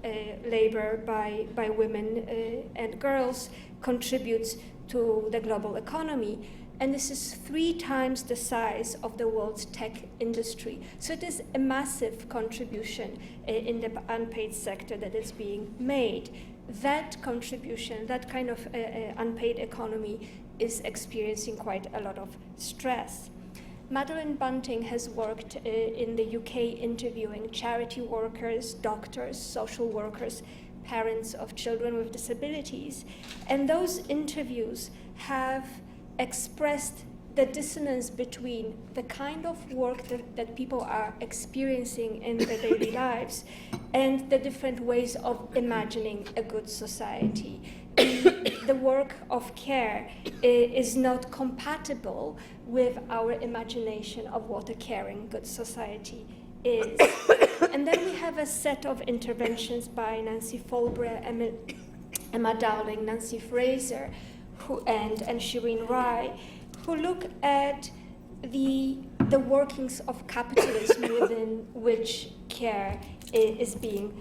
[SPEAKER 5] labor by women and girls contributes to the global economy. And this is 3 times the size of the world's tech industry. So it is a massive contribution in the unpaid sector that is being made. That contribution, that kind of unpaid economy is experiencing quite a lot of stress. Madeleine Bunting has worked in the UK interviewing charity workers, doctors, social workers, parents of children with disabilities. And those interviews have expressed the dissonance between the kind of work that people are experiencing in their daily lives and the different ways of imagining a good society. The work of care is not compatible with our imagination of what a caring, good society is. And then we have a set of interventions by Nancy Folbre, Emma Dowling, Nancy Fraser, and Shireen Rai, who look at the workings of capitalism within which care is being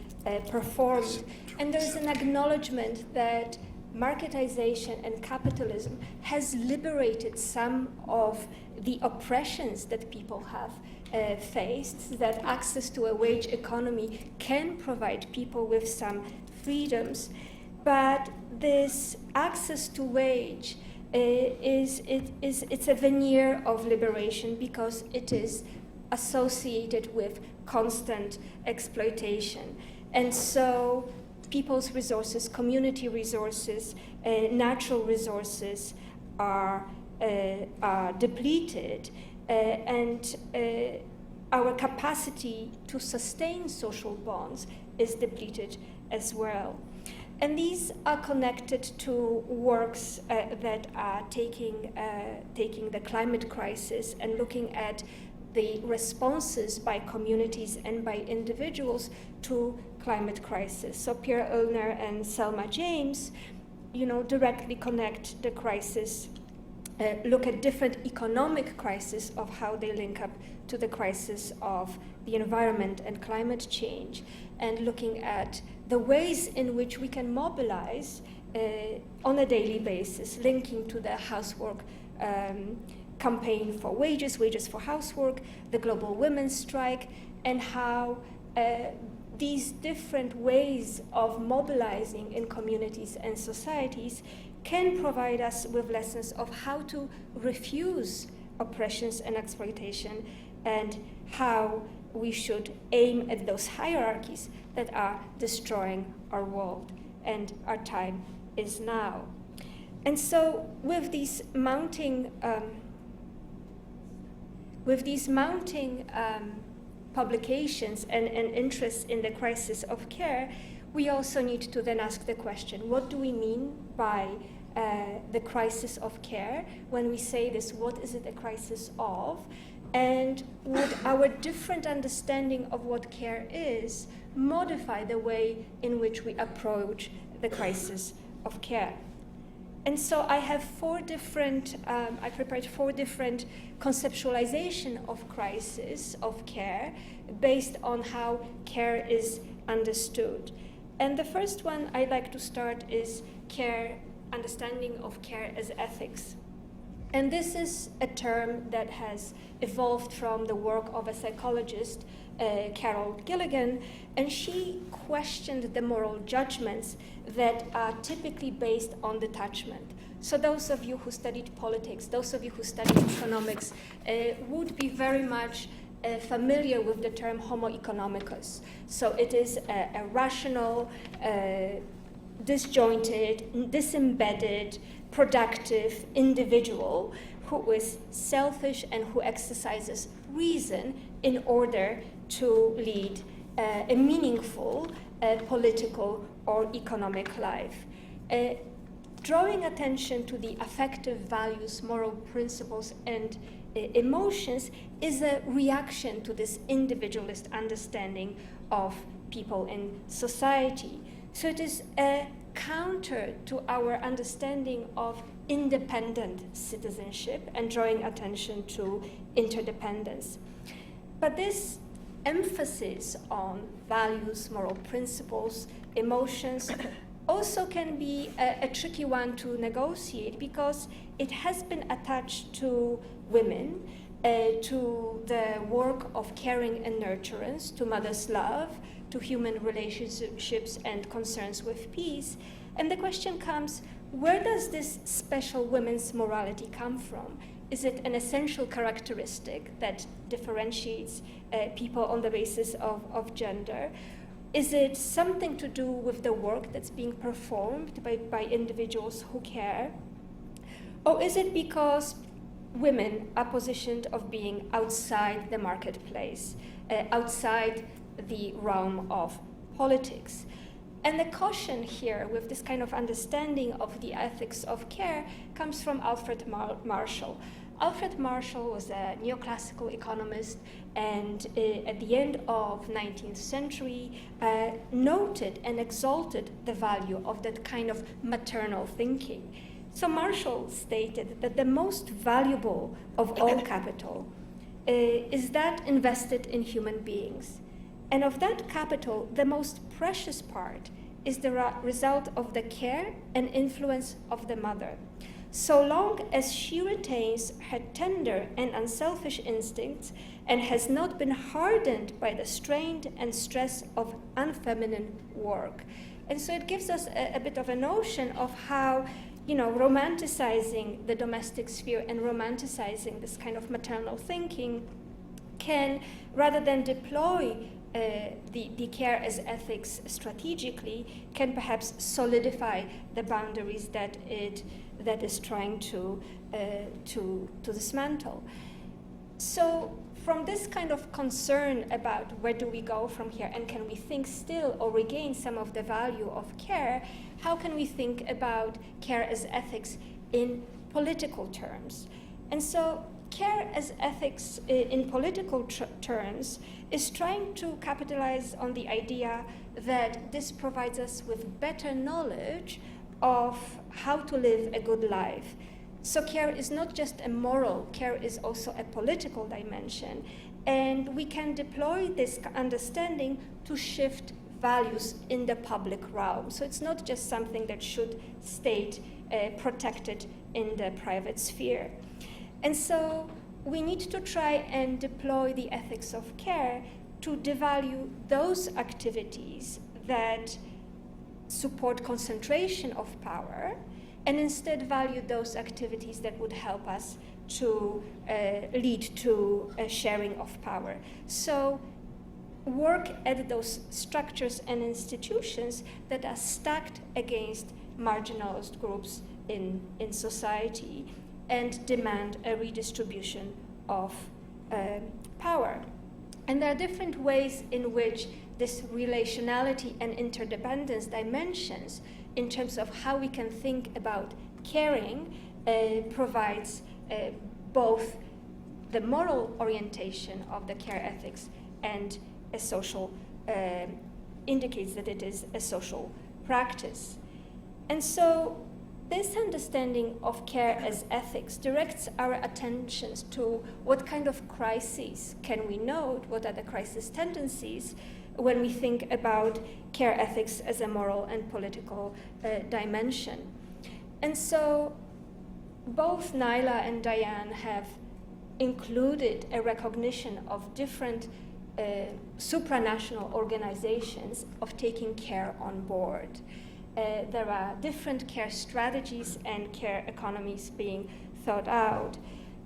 [SPEAKER 5] performed. And there's an acknowledgement that marketization and capitalism has liberated some of the oppressions that people have faced, that access to a wage economy can provide people with some freedoms. But this access to wage it's a veneer of liberation because it is associated with constant exploitation. And so people's resources, community resources, natural resources are depleted, and our capacity to sustain social bonds is depleted as well. And these are connected to works that are taking the climate crisis and looking at the responses by communities and by individuals to climate crisis. So Pierre Ulner and Selma James, directly connect the crisis, look at different economic crises of how they link up to the crisis of the environment and climate change, and looking at the ways in which we can mobilize on a daily basis, linking to the housework campaign for wages for housework, the global women's strike, and how these different ways of mobilizing in communities and societies can provide us with lessons of how to refuse oppressions and exploitation, and how we should aim at those hierarchies that are destroying our world. And our time is now. And so with these mounting publications and interest in the crisis of care, we also need to then ask the question, what do we mean by the crisis of care? When we say this, what is it a crisis of? And would our different understanding of what care is modify the way in which we approach the crisis of care? And so I have I prepared 4 different conceptualization of crisis of care based on how care is understood. And the first one I'd like to start is understanding of care as ethics. And this is a term that has evolved from the work of a psychologist, Carol Gilligan, and she questioned the moral judgments that are typically based on detachment. So those of you who studied politics, those of you who studied economics, would be very much familiar with the term homo economicus. So it is a rational, disjointed, disembedded, productive individual who is selfish and who exercises reason in order to lead a meaningful political or economic life. Drawing attention to the affective values, moral principles, and emotions is a reaction to this individualist understanding of people in society. So it is a counter to our understanding of independent citizenship and drawing attention to interdependence. But this emphasis on values, moral principles, emotions also can be a tricky one to negotiate because it has been attached to women, to the work of caring and nurturance, to mother's love, to human relationships and concerns with peace. And the question comes, where does this special women's morality come from? Is it an essential characteristic that differentiates people on the basis of gender? Is it something to do with the work that's being performed by individuals who care? Or is it because women are positioned of being outside the marketplace, outside the realm of politics? And the caution here with this kind of understanding of the ethics of care comes from Alfred Marshall. Alfred Marshall was a neoclassical economist and at the end of 19th century noted and exalted the value of that kind of maternal thinking. So Marshall stated that the most valuable of all capital is that invested in human beings. And of that capital, the most precious part is the result of the care and influence of the mother. So long as she retains her tender and unselfish instincts and has not been hardened by the strain and stress of unfeminine work. And so it gives us a bit of a notion of how, romanticizing the domestic sphere and romanticizing this kind of maternal thinking can, rather than deploy the care as ethics strategically, can perhaps solidify the boundaries that it is trying to dismantle. So from this kind of concern about where do we go from here and can we think still or regain some of the value of care, how can we think about care as ethics in political terms? And so care as ethics in political terms is trying to capitalize on the idea that this provides us with better knowledge of how to live a good life. So care is not just a moral, care is also a political dimension. And we can deploy this understanding to shift values in the public realm. So it's not just something that should stay protected in the private sphere. And so we need to try and deploy the ethics of care to devalue those activities that support concentration of power and instead value those activities that would help us to lead to a sharing of power. So work at those structures and institutions that are stacked against marginalized groups in society and demand a redistribution of power. And there are different ways in which this relationality and interdependence dimensions in terms of how we can think about caring provides both the moral orientation of the care ethics and a social, indicates that it is a social practice. And so this understanding of care as ethics directs our attentions to what kind of crises can we note, what are the crisis tendencies when we think about care ethics as a moral and political dimension. And so both Naila and Diane have included a recognition of different supranational organizations of taking care on board. There are different care strategies and care economies being thought out.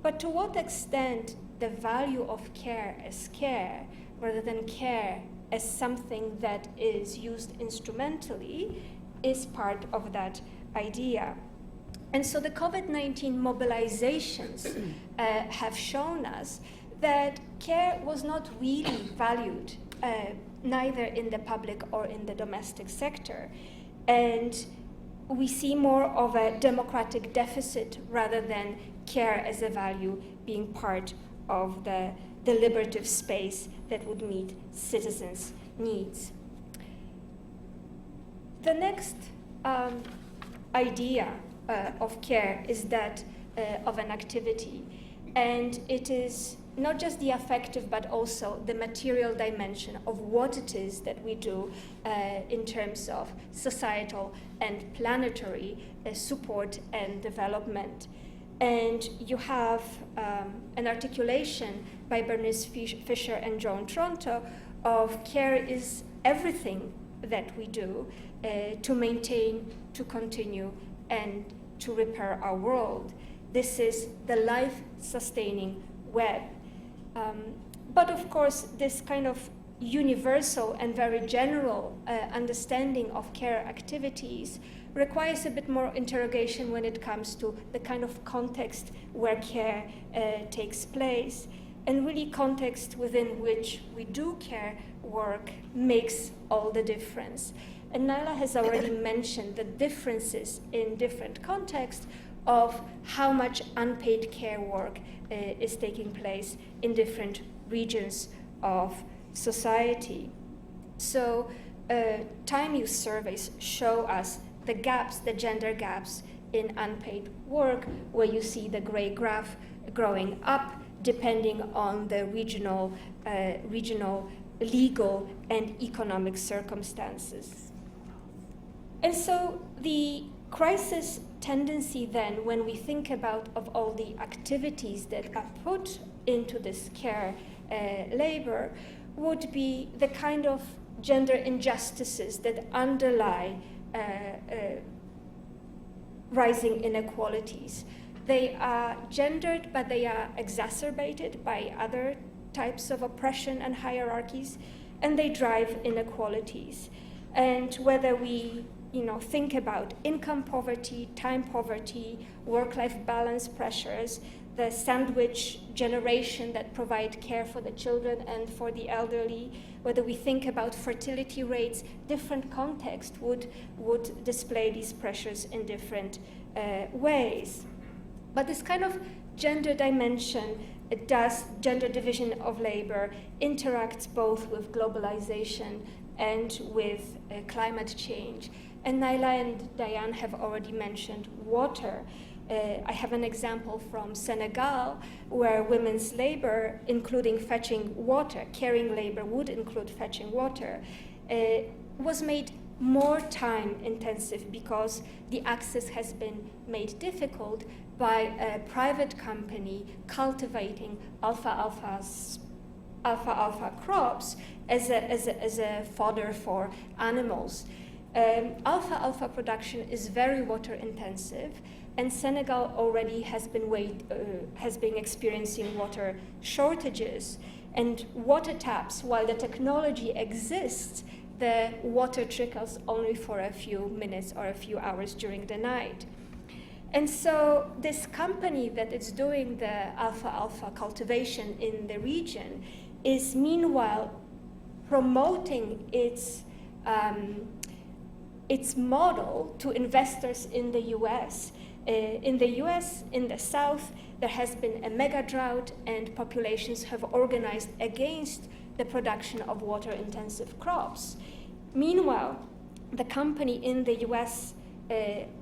[SPEAKER 5] But to what extent the value of care as care, rather than care as something that is used instrumentally, is part of that idea. And so the COVID-19 mobilizations have shown us that care was not really valued, neither in the public or in the domestic sector. And we see more of a democratic deficit rather than care as a value being part of the deliberative space that would meet citizens' needs. The next idea of care is that of an activity. And it is not just the affective, but also the material dimension of what it is that we do in terms of societal and planetary support and development. And you have an articulation by Bernice Fisher and Joan Tronto of care is everything that we do to maintain, to continue, and to repair our world. This is the life-sustaining web. But of course, this kind of universal and very general understanding of care activities requires a bit more interrogation when it comes to the kind of context where care takes place. And really context within which we do care work makes all the difference. And Naila has already mentioned the differences in different contexts of how much unpaid care work is taking place in different regions of society. So time use surveys show us the gaps, the gender gaps in unpaid work, where you see the gray graph growing up depending on the regional, legal and economic circumstances. And so the crisis tendency then, when we think about of all the activities that are put into this care labor, would be the kind of gender injustices that underlie rising inequalities. They are gendered, but they are exacerbated by other types of oppression and hierarchies, and they drive inequalities. And whether we think about income poverty, time poverty, work-life balance pressures, the sandwich generation that provide care for the children and for the elderly, whether we think about fertility rates, different contexts would display these pressures in different ways. But this kind of gender dimension, gender division of labor interacts both with globalization and with climate change. And Naila and Diane have already mentioned water. I have an example from Senegal, where women's labor, including fetching water, caring labor would include fetching water, was made more time intensive because the access has been made difficult by a private company cultivating alfalfa crops as a fodder for animals. Alfalfa production is very water intensive, and Senegal already has been experiencing water shortages. And water taps, while the technology exists, the water trickles only for a few minutes or a few hours during the night. And so this company that is doing the alfalfa cultivation in the region is meanwhile promoting its model to investors in the US In the US, in the South, there has been a mega drought, and populations have organized against the production of water-intensive crops. Meanwhile, the company in the US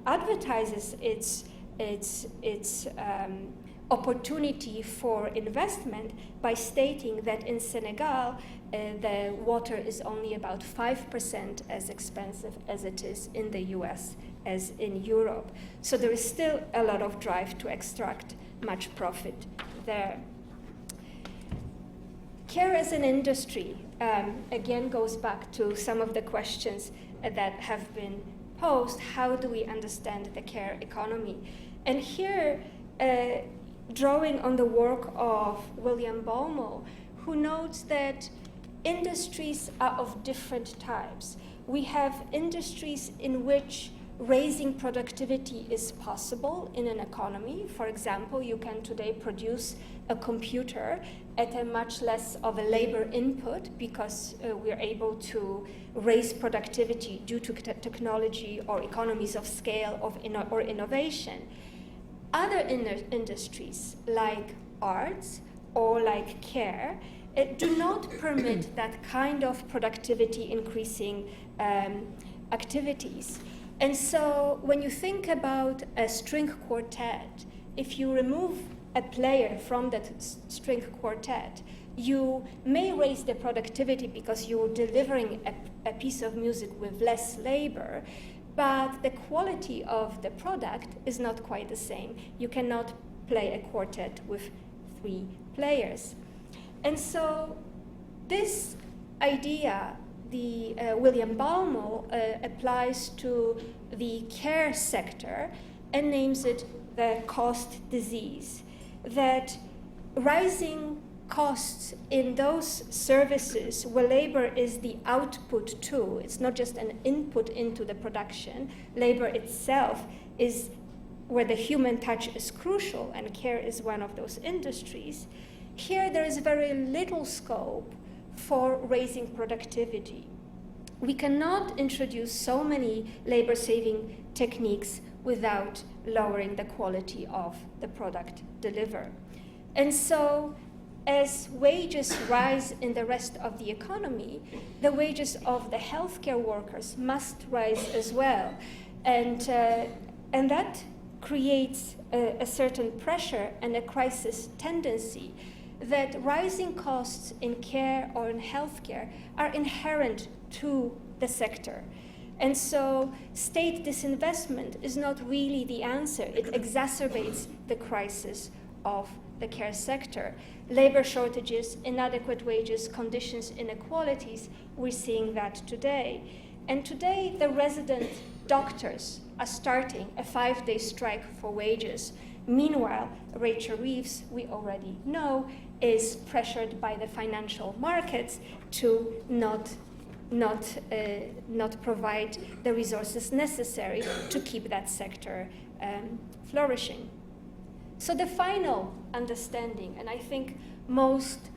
[SPEAKER 5] advertises its opportunity for investment by stating that in Senegal, the water is only about 5% as expensive as it is in the US, as in Europe. So there is still a lot of drive to extract much profit there. Care as an industry, again, goes back to some of the questions that have been posed. How do we understand the care economy? And here, drawing on the work of William Baumol, who notes that industries are of different types. We have industries in which raising productivity is possible in an economy. For example, you can today produce a computer at a much less of a labor input because we're able to raise productivity due to technology or economies of scale or innovation. Other industries like arts or like care do not permit that kind of productivity increasing activities. And so when you think about a string quartet, if you remove a player from that string quartet, you may raise the productivity because you're delivering a piece of music with less labor, but the quality of the product is not quite the same. You cannot play a quartet with 3 players. And so this idea, the William Baumol applies to the care sector and names it the cost disease, that rising costs in those services where labor is the output too, it's not just an input into the production, labor itself is where the human touch is crucial, and care is one of those industries. Here there is very little scope for raising productivity. We cannot introduce so many labor-saving techniques without lowering the quality of the product delivered. And so, as wages rise in the rest of the economy, the wages of the healthcare workers must rise as well. And that creates a certain pressure and a crisis tendency that rising costs in care or in healthcare are inherent to the sector. And so state disinvestment is not really the answer. It exacerbates the crisis of the care sector. Labor shortages, inadequate wages, conditions, inequalities, we're seeing that today. And today, the resident doctors are starting a 5-day strike for wages. Meanwhile, Rachel Reeves, we already know, is pressured by the financial markets to not provide the resources necessary to keep that sector flourishing. So the final understanding, and I think most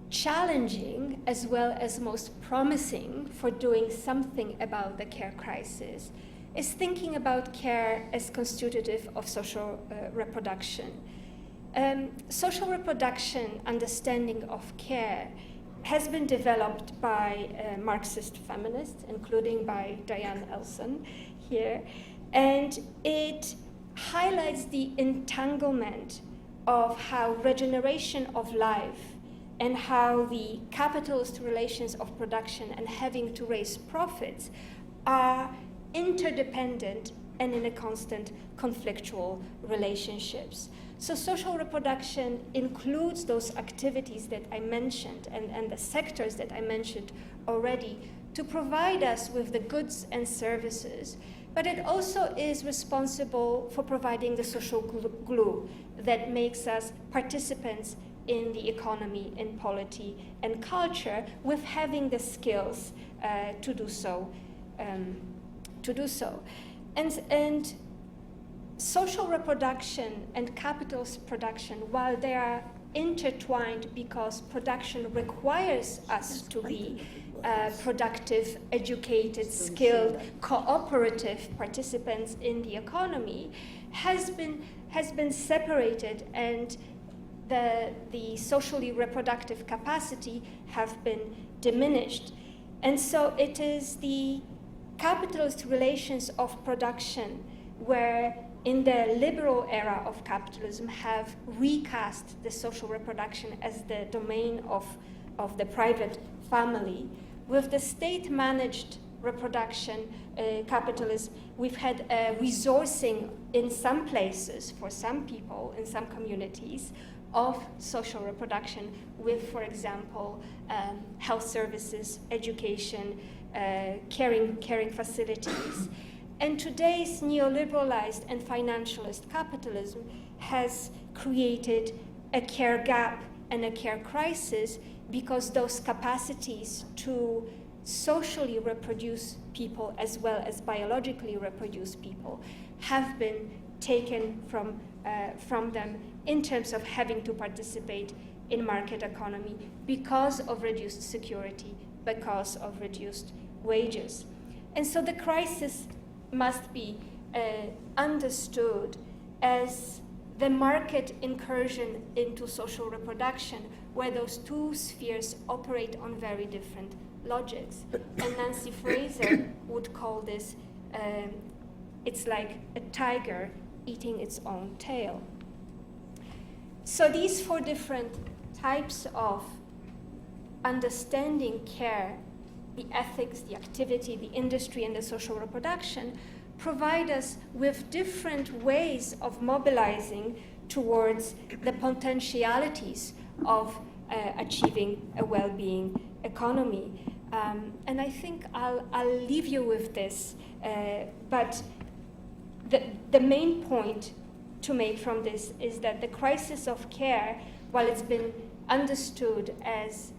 [SPEAKER 5] challenging as well as most promising for doing something about the care crisis, is thinking about care as constitutive of social reproduction. Social reproduction understanding of care has been developed by Marxist feminists, including by Diane Elson here, and it highlights the entanglement of how regeneration of life and how the capitalist relations of production and having to raise profits are interdependent and in a constant conflictual relationships. So social reproduction includes those activities that I mentioned and the sectors that I mentioned already to provide us with the goods and services, but it also is responsible for providing the social glue that makes us participants in the economy, in polity, and culture, with having the skills to do so. And social reproduction and capitalist production, while they are intertwined because production requires us to be productive, educated, skilled, cooperative participants in the economy has been separated, and the socially reproductive capacity have been diminished. And so it is the capitalist relations of production where in the liberal era of capitalism have recast the social reproduction as the domain of the private family. With the state-managed reproduction capitalism, we've had resourcing in some places for some people, in some communities, of social reproduction with, for example, health services, education, caring facilities. And today's neoliberalized and financialist capitalism has created a care gap and a care crisis because those capacities to socially reproduce people as well as biologically reproduce people have been taken from them in terms of having to participate in market economy because of reduced security, because of reduced wages. And so the crisis must be understood as the market incursion into social reproduction, where those two spheres operate on very different logics. And Nancy Fraser would call this, it's like a tiger eating its own tail. So these four different types of understanding care, the ethics, the activity, the industry, and the social reproduction, provide us with different ways of mobilizing towards the potentialities of achieving a well-being economy. And I think I'll leave you with this, but the main point to make from this is that the crisis of care, while it's been understood as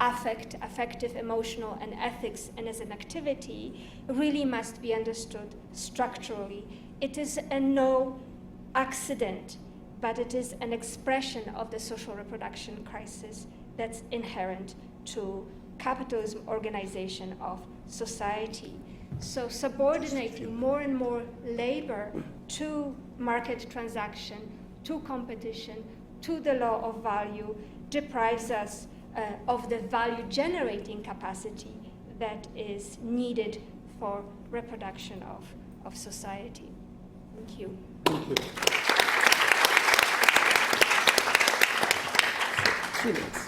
[SPEAKER 5] affective, emotional, and ethics, and as an activity, really must be understood structurally. It is no accident, but it is an expression of the social reproduction crisis that's inherent to capitalism organization of society. So subordinating more and more labor to market transaction, to competition, to the law of value, deprives us of the value-generating capacity that is needed for reproduction of society. Thank you.
[SPEAKER 1] Thank you.
[SPEAKER 2] 3 minutes.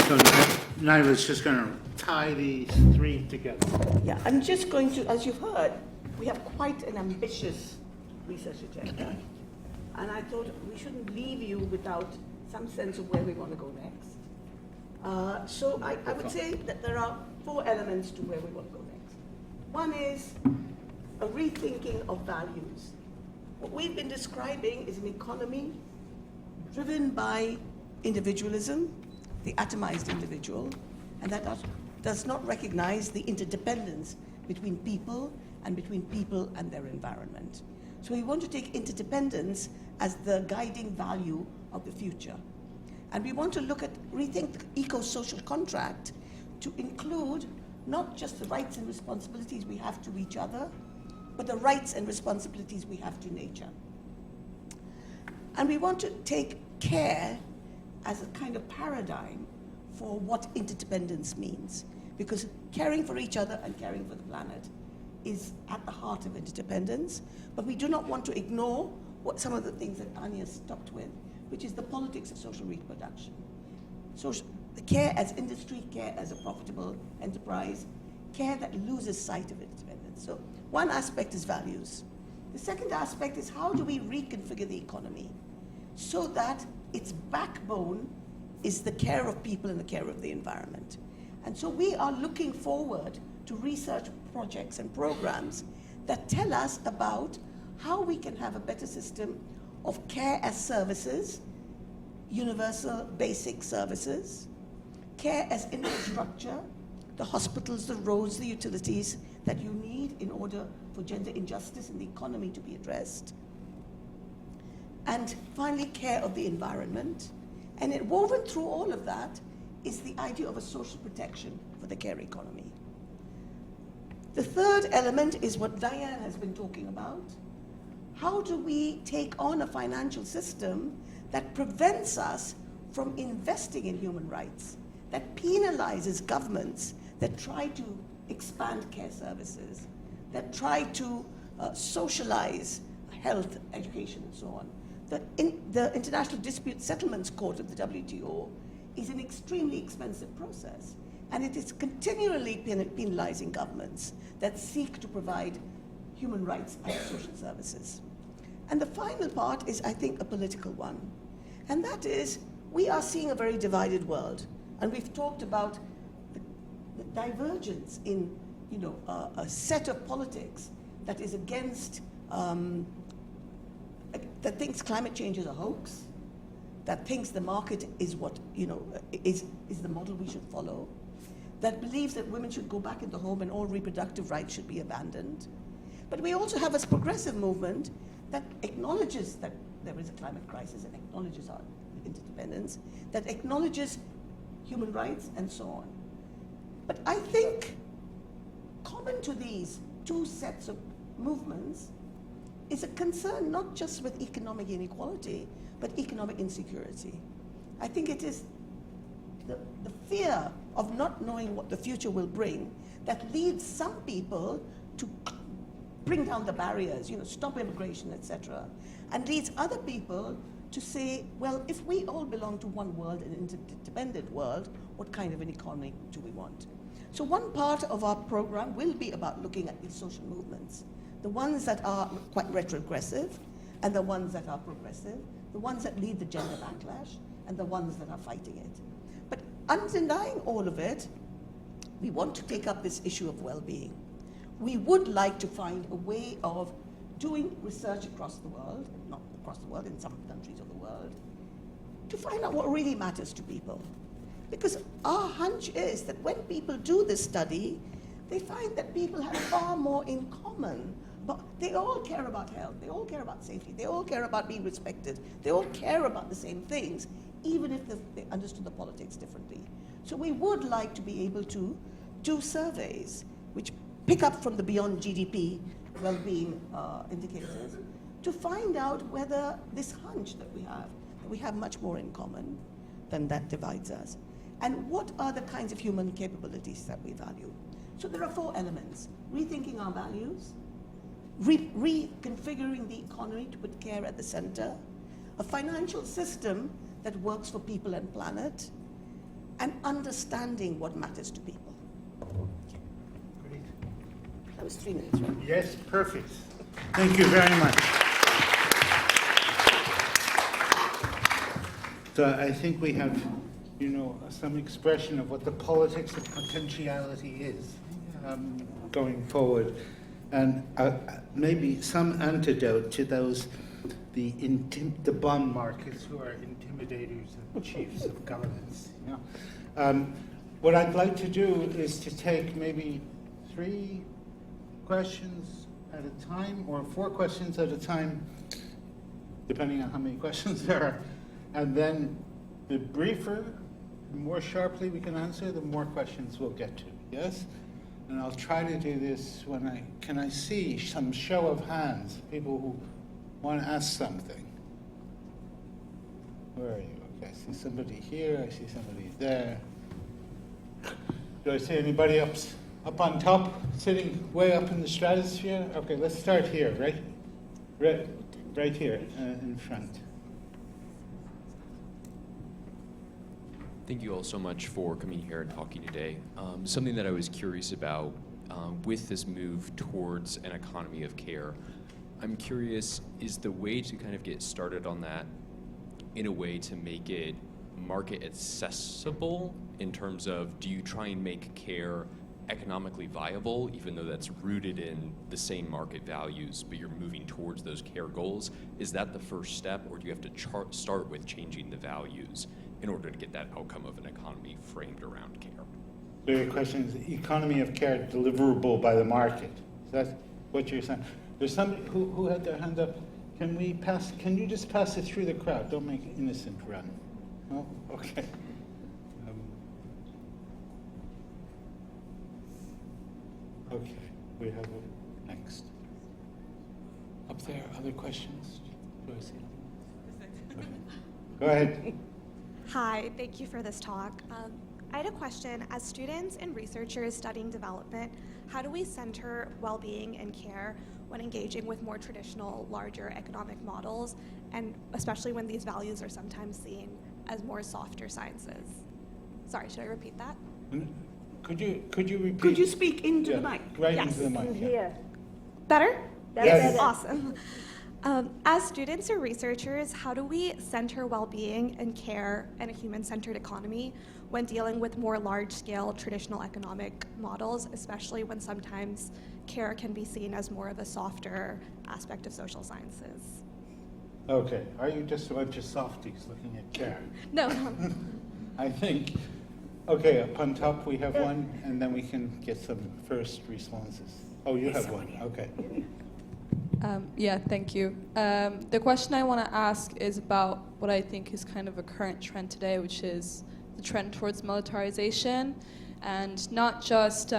[SPEAKER 1] So Naila's just going to tie these three together.
[SPEAKER 2] Yeah, I'm just going to, as you've heard, we have quite an ambitious research agenda. And I thought we shouldn't leave you without some sense of where we want to go next. So I would say that there are 4 elements to where we want to go next. One is a rethinking of values. What we've been describing is an economy driven by individualism, the atomized individual, and that does not recognize the interdependence between people and their environment. So we want to take interdependence as the guiding value of the future. And we want to rethink the eco-social contract to include not just the rights and responsibilities we have to each other, but the rights and responsibilities we have to nature. And we want to take care as a kind of paradigm for what interdependence means, because caring for each other and caring for the planet is at the heart of interdependence, but we do not want to ignore what some of the things that Ania stopped with, which is the politics of social reproduction. The care as industry, care as a profitable enterprise, care that loses sight of interdependence. So one aspect is values. The second aspect is how do we reconfigure the economy so that its backbone is the care of people and the care of the environment. And so we are looking forward to research projects and programs that tell us about how we can have a better system of care as services, universal basic services, care as infrastructure, the hospitals, the roads, the utilities that you need in order for gender injustice in the economy to be addressed. And finally, care of the environment. And woven through all of that is the idea of a social protection for the care economy. The third element is what Diane has been talking about. How do we take on a financial system that prevents us from investing in human rights, that penalizes governments that try to expand care services, that try to socialize health, education, and so on? The International Dispute Settlements Court of the WTO is an extremely expensive process, and it is continually penalizing governments that seek to provide human rights and social services. And the final part is, I think, a political one, and that is, we are seeing a very divided world, and we've talked about the divergence in, a set of politics that is against, that thinks climate change is a hoax, that thinks the market is what, is the model we should follow, that believes that women should go back in the home and all reproductive rights should be abandoned. But we also have a progressive movement that acknowledges that there is a climate crisis and acknowledges our interdependence, that acknowledges human rights and so on. But I think common to these two sets of movements is a concern not just with economic inequality, but economic insecurity. I think it is the fear of not knowing what the future will bring that leads some people to bring down the barriers, stop immigration, etc., and leads other people to say, well, if we all belong to one world, an interdependent world, what kind of an economy do we want? So one part of our program will be about looking at these social movements, the ones that are quite retrogressive and the ones that are progressive, the ones that lead the gender backlash and the ones that are fighting it. But underlying all of it, we want to take up this issue of well-being. We would like to find a way of doing research across the world, not across the world, in some countries of the world, to find out what really matters to people. Because our hunch is that when people do this study, they find that people have far more in common. But they all care about health, they all care about safety, they all care about being respected, they all care about the same things, even if they understood the politics differently. So we would like to be able to do surveys which pick up from the beyond GDP well-being indicators to find out whether this hunch that we have much more in common than that divides us. And what are the kinds of human capabilities that we value? So there are 4 elements: rethinking our values, reconfiguring the economy to put care at the center, a financial system that works for people and planet, and understanding what matters to people.
[SPEAKER 1] Great.
[SPEAKER 2] That was 3 minutes, right?
[SPEAKER 1] Yes, perfect. Thank you very much. So I think we have, some expression of what the politics of potentiality is going forward, and maybe some antidote to those the bond markets who are intimidators and chiefs of governments. What I'd like to do is to take maybe 3 questions at a time, or 4 questions at a time, depending on how many questions there are, and then the briefer, the more sharply we can answer, the more questions we'll get to. Yes? And I'll try to do this can I see some show of hands, people who want to ask something? Where are you? Okay, I see somebody here, I see somebody there. Do I see anybody up on top, sitting way up in the stratosphere? Okay, let's start here, right here in front.
[SPEAKER 6] Thank you all so much for coming here and talking today. Something that I was curious about with this move towards an economy of care, I'm curious, is the way to kind of get started on that in a way to make it market accessible in terms of, do you try and make care economically viable, even though that's rooted in the same market values, but you're moving towards those care goals? Is that the first step, or do you have to start with changing the values in order to get that outcome of an economy framed around care?
[SPEAKER 1] So your question is, economy of care deliverable by the market? Is that what you're saying? There's somebody who had their hand up. Can you just pass it through the crowd? Don't make innocent run. No? Okay. Okay, we have a next. Up there, other questions? Do I see? Go ahead.
[SPEAKER 7] Hi, thank you for this talk. I had a question. As students and researchers studying development, how do we center well-being and care when engaging with more traditional, larger economic models, and especially when these values are sometimes seen as more softer sciences? Sorry, should I repeat that?
[SPEAKER 1] Could you repeat?
[SPEAKER 2] Could you speak into the
[SPEAKER 1] Yeah,
[SPEAKER 2] mic?
[SPEAKER 1] right
[SPEAKER 7] Yes.
[SPEAKER 1] into the mic. Yeah.
[SPEAKER 3] Here.
[SPEAKER 7] Better?
[SPEAKER 3] That's
[SPEAKER 1] Yes.
[SPEAKER 3] better.
[SPEAKER 7] Awesome. As students or researchers, how do we center well-being and care and a human-centered economy when dealing with more large-scale traditional economic models, especially when sometimes care can be seen as more of a softer aspect of social sciences?
[SPEAKER 1] Okay, are you just a bunch of softies looking at care?
[SPEAKER 7] No, no.
[SPEAKER 1] I think, okay, up on top we have one, and then we can get some first responses. Oh, you have one, okay.
[SPEAKER 8] Yeah, thank you. The question I want to ask is about what I think is kind of a current trend today, which is the trend towards militarization, and not just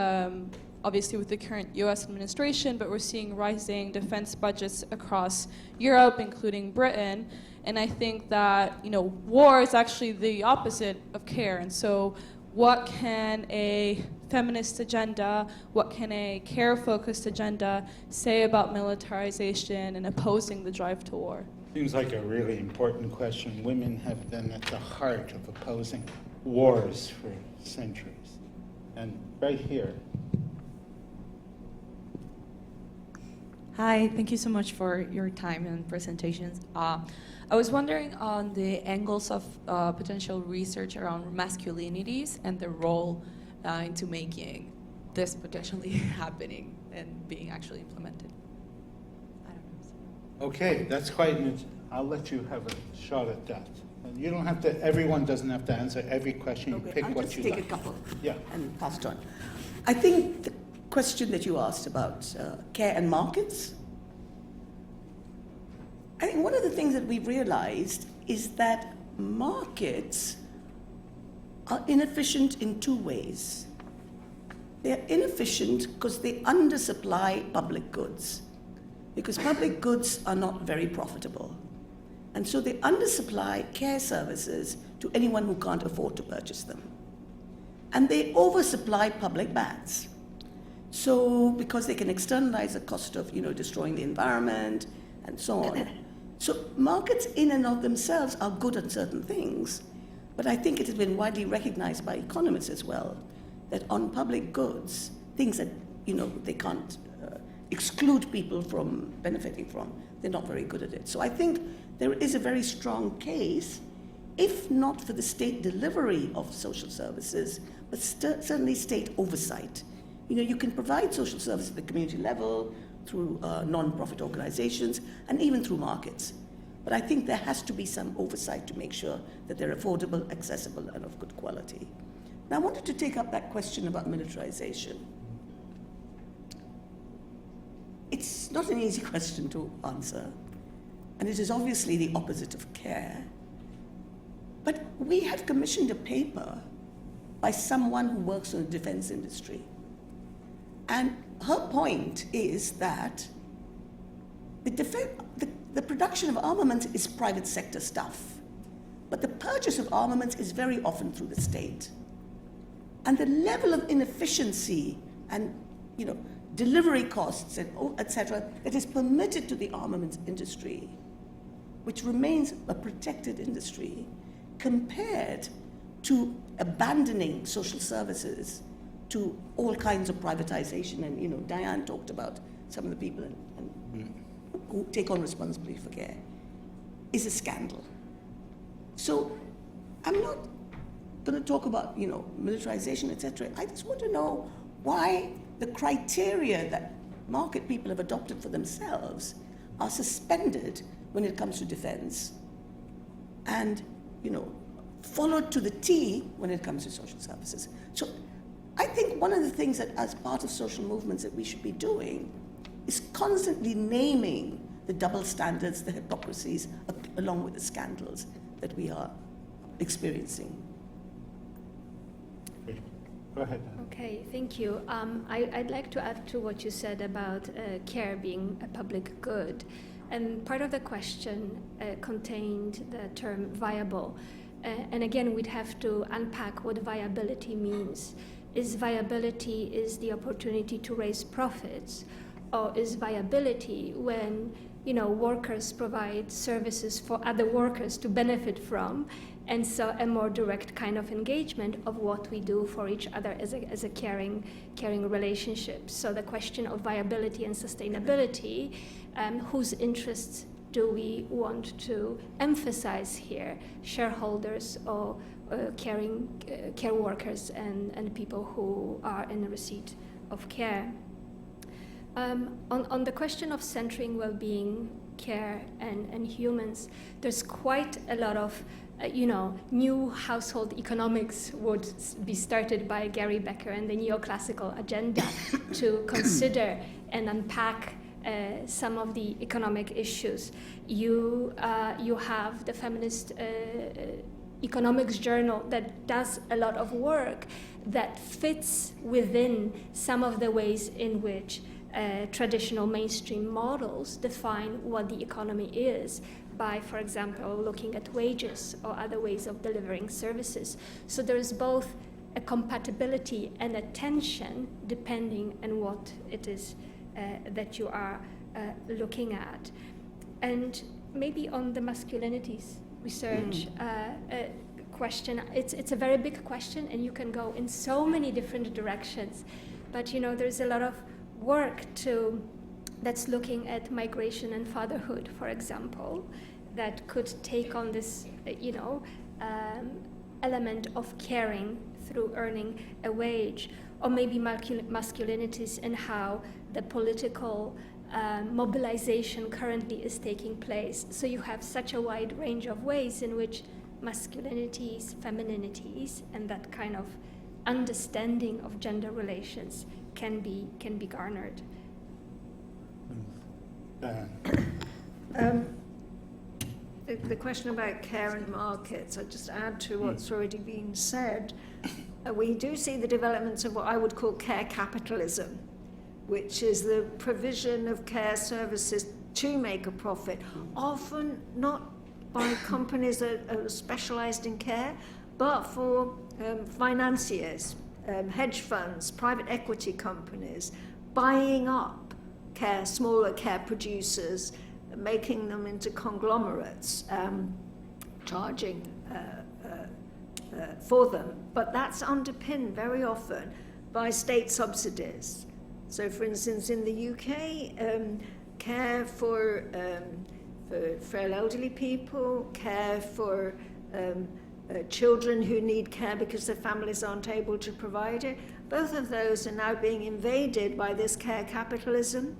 [SPEAKER 8] obviously with the current US administration, but we're seeing rising defense budgets across Europe, including Britain. And I think that, war is actually the opposite of care. And so what can a feminist agenda, what can a care-focused agenda say about militarization and opposing the drive to war?
[SPEAKER 1] Seems like a really important question. Women have been at the heart of opposing wars for centuries. And right here.
[SPEAKER 9] Hi, thank you so much for your time and presentations. I was wondering on the angles of potential research around masculinities and the role into making this potentially happening and being actually implemented. I don't know.
[SPEAKER 1] Okay, that's quite I'll let you have a shot at that. And you don't have to, everyone doesn't have to answer every question. You
[SPEAKER 2] Okay,
[SPEAKER 1] pick
[SPEAKER 2] I'll
[SPEAKER 1] what
[SPEAKER 2] just
[SPEAKER 1] you
[SPEAKER 2] take
[SPEAKER 1] like.
[SPEAKER 2] a couple
[SPEAKER 1] Yeah.
[SPEAKER 2] and pass it on. I think the question that you asked about care and markets, I think one of the things that we've realized is that markets are inefficient in two ways. They're inefficient because they undersupply public goods, because public goods are not very profitable. And so they undersupply care services to anyone who can't afford to purchase them. And they oversupply public baths. So, because they can externalize the cost of, destroying the environment and so on. So markets in and of themselves are good at certain things, but I think it has been widely recognized by economists as well that on public goods, things that, they can't exclude people from benefiting from, they're not very good at it. So I think there is a very strong case, if not for the state delivery of social services, but certainly state oversight. You can provide social services at the community level, through non-profit organizations, and even through markets. But I think there has to be some oversight to make sure that they're affordable, accessible, and of good quality. Now, I wanted to take up that question about militarization. It's not an easy question to answer, and it is obviously the opposite of care. But we have commissioned a paper by someone who works in the defense industry. And her point is that the production of armaments is private sector stuff, but the purchase of armaments is very often through the state. And the level of inefficiency and delivery costs and etc. that is permitted to the armaments industry, which remains a protected industry, compared to abandoning social services to all kinds of privatization. And Diane talked about some of the people who take on responsibility for care, is a scandal. So I'm not going to talk about militarization, etc. I just want to know why the criteria that market people have adopted for themselves are suspended when it comes to defense, and followed to the T when it comes to social services. So I think one of the things that, as part of social movements, that we should be doing is constantly naming the double standards, the hypocrisies, along with the scandals that we are experiencing.
[SPEAKER 1] Go ahead.
[SPEAKER 5] Okay, thank you. I'd like to add to what you said about care being a public good. And part of the question contained the term viable. And again, we'd have to unpack what viability means. Is viability the opportunity to raise profits? Or is viability when, workers provide services for other workers to benefit from, and so a more direct kind of engagement of what we do for each other as a caring relationship. So the question of viability and sustainability, whose interests do we want to emphasize here? Shareholders or care workers and people who are in the receipt of care. On the question of centering well-being, care, and humans, there's quite a lot of new household economics would be started by Gary Becker and the neoclassical agenda to consider and unpack some of the economic issues. You have the feminist economics journal that does a lot of work that fits within some of the ways in which traditional mainstream models define what the economy is by, for example, looking at wages or other ways of delivering services. So there is both a compatibility and a tension depending on what it is that you are looking at. And maybe on the masculinities research question, it's a very big question and you can go in so many different directions. But there's a lot of work that's looking at migration and fatherhood, for example, that could take on this, element of caring through earning a wage, or maybe masculinities and how the political mobilization currently is taking place. So you have such a wide range of ways in which masculinities, femininities, and that kind of understanding of gender relations can be garnered.
[SPEAKER 3] The question about care and markets, I just add to what's already been said. We do see the developments of what I would call care capitalism, which is the provision of care services to make a profit, often not by companies that are specialized in care, but for financiers, hedge funds, private equity companies, buying up smaller care producers, making them into conglomerates, charging for them. But that's underpinned very often by state subsidies. So, for instance, in the UK, care for frail elderly people, care for children who need care because their families aren't able to provide it, both of those are now being invaded by this care capitalism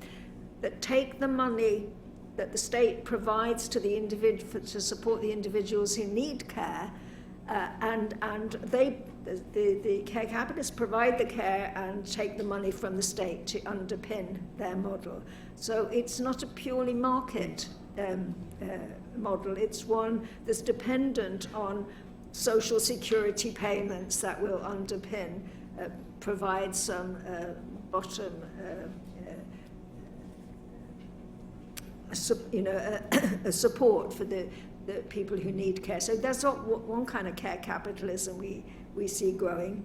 [SPEAKER 3] that take the money that the state provides to the individual to support the individuals who need care, and the care capitalists provide the care and take the money from the state to underpin their model. So it's not a purely market model. It's one that's dependent on social security payments that will underpin, provide some bottom, a support for the people who need care. So that's one kind of care capitalism we see growing.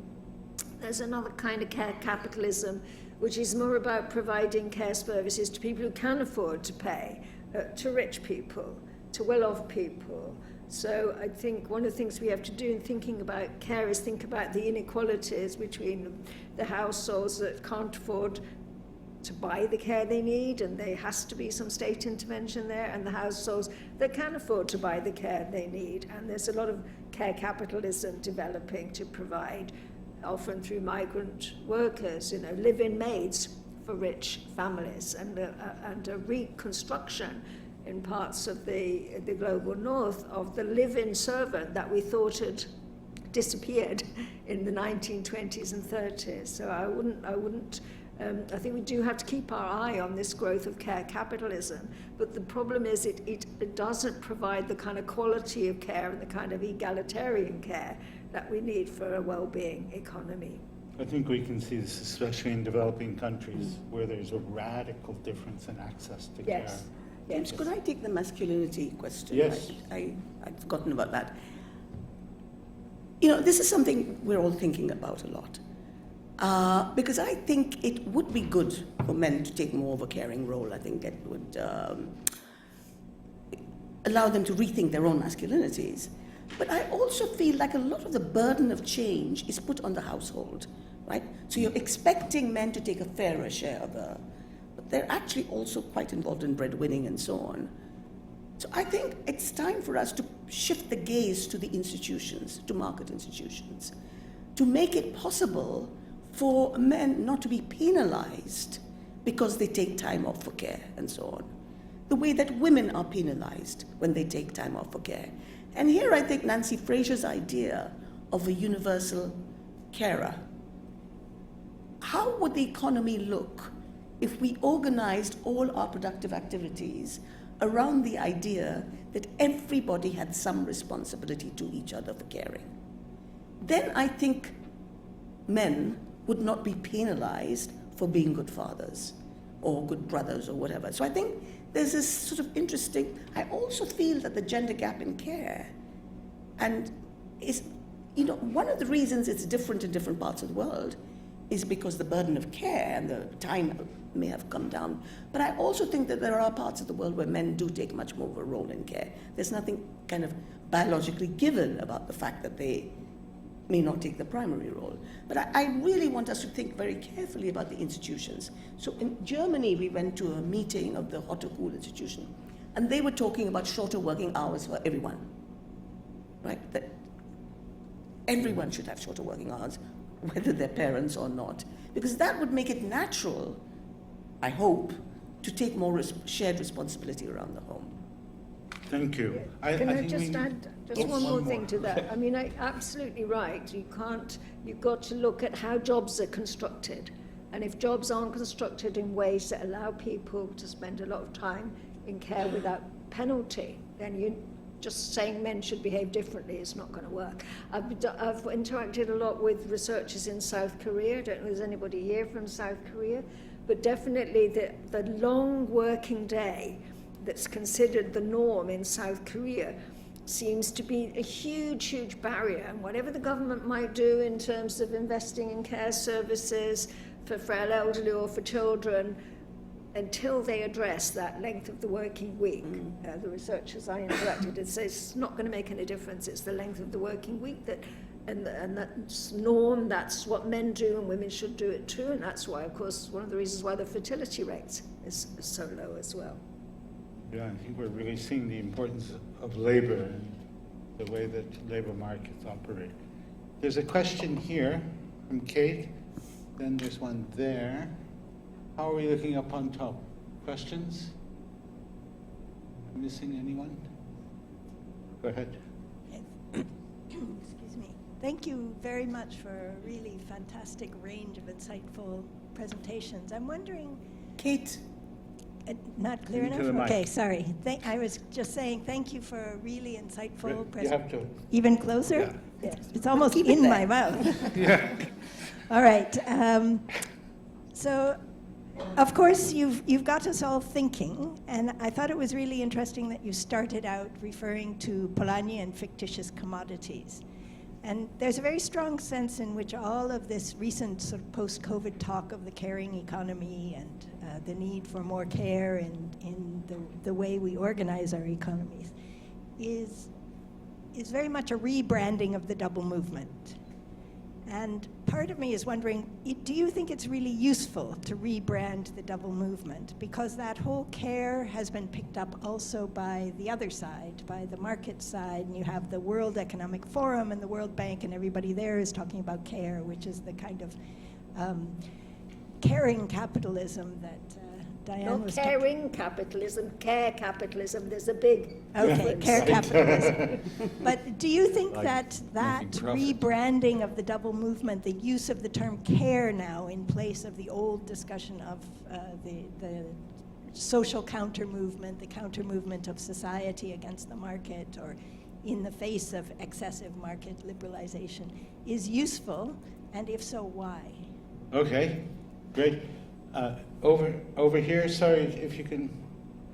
[SPEAKER 3] There's another kind of care capitalism which is more about providing care services to people who can afford to pay, to rich people, to well-off people. So I think one of the things we have to do in thinking about care is think about the inequalities between the households that can't afford to buy the care they need, and there has to be some state intervention there, and the households that can afford to buy the care they need. And there's a lot of care capitalism developing to provide, often through migrant workers, live-in maids for rich families, and a reconstruction in parts of the global north of the live-in servant that we thought had disappeared in the 1920s and 30s. So I think we do have to keep our eye on this growth of care capitalism, but the problem is it doesn't provide the kind of quality of care and the kind of egalitarian care that we need for a well-being economy.
[SPEAKER 1] I think we can see this, especially in developing countries, where there's a radical difference in access to care.
[SPEAKER 3] Yes.
[SPEAKER 2] James, could I take the masculinity question?
[SPEAKER 1] Yes.
[SPEAKER 2] I'd forgotten about that. You know, this is something we're all thinking about a lot. Because I think it would be good for men to take more of a caring role. I think it would allow them to rethink their own masculinities. But I also feel like a lot of the burden of change is put on the household, right? So you're expecting men to take a fairer share of but they're actually also quite involved in breadwinning and so on. So I think it's time for us to shift the gaze to the institutions, to market institutions, to make it possible for men not to be penalized because they take time off for care and so on. The way that women are penalized when they take time off for care. And here I think Nancy Fraser's idea of a universal carer. How would the economy look if we organized all our productive activities around the idea that everybody had some responsibility to each other for caring? Then I think men would not be penalized for being good fathers or good brothers or whatever. So I think there's this sort of interesting, I also feel that the gender gap in care, and is, you know, one of the reasons it's different in different parts of the world is because the burden of care and the time may have come down. But I also think that there are parts of the world where men do take much more of a role in care. There's nothing kind of biologically given about the fact that they may not take the primary role. But I really want us to think very carefully about the institutions. So in Germany, we went to a meeting of the Hot or Cool institution, and they were talking about shorter working hours for everyone, right? That everyone should have shorter working hours, whether they're parents or not, because that would make it natural, I hope, to take more shared responsibility around the home.
[SPEAKER 1] Thank you.
[SPEAKER 3] Can I
[SPEAKER 1] think
[SPEAKER 3] just
[SPEAKER 1] we-
[SPEAKER 3] add just
[SPEAKER 1] Oh,
[SPEAKER 3] one more thing to that? I mean, absolutely right. You've got to look at how jobs are constructed. And if jobs aren't constructed in ways that allow people to spend a lot of time in care without penalty, then you just saying men should behave differently is not going to work. I've interacted a lot with researchers in South Korea. I don't know if there's anybody here from South Korea, but definitely the long working day that's considered the norm in South Korea seems to be a huge, huge barrier. And whatever the government might do in terms of investing in care services for frail elderly or for children, until they address that length of the working week, the researchers I interacted with say it's not going to make any difference. It's the length of the working week and that's norm, that's what men do and women should do it too. And that's why, of course, one of the reasons why the fertility rate is so low as well.
[SPEAKER 1] Yeah, I think we're really seeing the importance of labor and the way that labor markets operate. There's a question here from Kate, then there's one there. How are we looking up on top? Questions? Am I missing anyone? Go ahead.
[SPEAKER 10] Excuse me. Thank you very much for a really fantastic range of insightful presentations. I'm wondering,
[SPEAKER 2] Kate,
[SPEAKER 10] not clear
[SPEAKER 1] Into
[SPEAKER 10] enough?
[SPEAKER 1] the mic.
[SPEAKER 10] Okay, sorry. I was just saying thank you for a really insightful
[SPEAKER 1] You have
[SPEAKER 10] presentation.
[SPEAKER 1] to.
[SPEAKER 10] Even closer?
[SPEAKER 2] Yeah.
[SPEAKER 10] It's almost
[SPEAKER 2] Keep it
[SPEAKER 10] in
[SPEAKER 2] there.
[SPEAKER 10] my mouth.
[SPEAKER 1] Yeah.
[SPEAKER 10] All right. So, of course, you've got us all thinking, and I thought it was really interesting that you started out referring to Plomien and fictitious commodities. And there's a very strong sense in which all of this recent sort of post-COVID talk of the caring economy and the need for more care in the way we organize our economies is very much a rebranding of the double movement. And part of me is wondering, do you think it's really useful to rebrand the double movement? Because that whole care has been picked up also by the other side, by the market side, and you have the World Economic Forum and the World Bank, and everybody there is talking about care, which is the kind of caring capitalism that Diane
[SPEAKER 3] Not
[SPEAKER 10] was
[SPEAKER 3] caring capitalism, care capitalism. There's a big
[SPEAKER 10] Okay,
[SPEAKER 3] difference.
[SPEAKER 10] care capitalism. But do you think
[SPEAKER 6] Like
[SPEAKER 10] that
[SPEAKER 6] making profit.
[SPEAKER 10] rebranding of the double movement, the use of the term care now in place of the old discussion of the social counter movement, the counter movement of society against the market, or in the face of excessive market liberalization, is useful? And if so, why?
[SPEAKER 1] Okay, great. Over here, sorry, if you can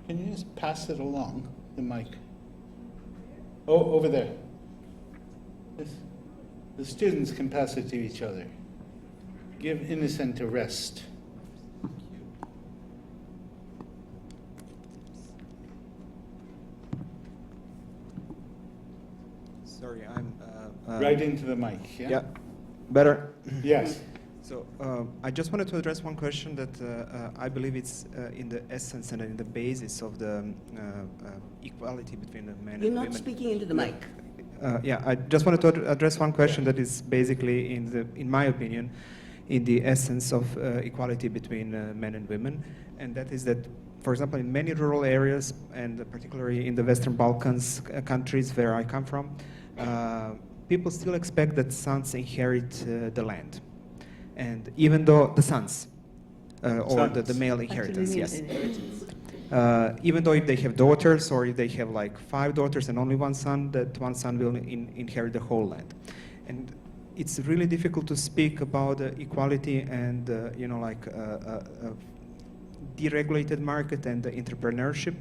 [SPEAKER 1] you just pass it along, the mic? Oh, over there. The students can pass it to each other. Give Innocent a rest.
[SPEAKER 11] Sorry, I'm...
[SPEAKER 1] Right into the mic, yeah?
[SPEAKER 11] Yeah, better?
[SPEAKER 1] Yes.
[SPEAKER 11] So I just wanted to address one question that I believe it's in the essence and in the basis of the equality between the men
[SPEAKER 2] You're
[SPEAKER 11] and
[SPEAKER 2] not
[SPEAKER 11] women.
[SPEAKER 2] speaking into the mic.
[SPEAKER 11] Yeah, I just wanted to address one question that is basically, in my opinion, in the essence of equality between men and women, and that is that, for example, in many rural areas, and particularly in the Western Balkans countries where I come from, people still expect that sons inherit the land. And even though the sons, or the male inheritance, yes. Even though if they have daughters, or if they have like 5 daughters and only one son, that one son will inherit the whole land. And it's really difficult to speak about equality and, deregulated market and entrepreneurship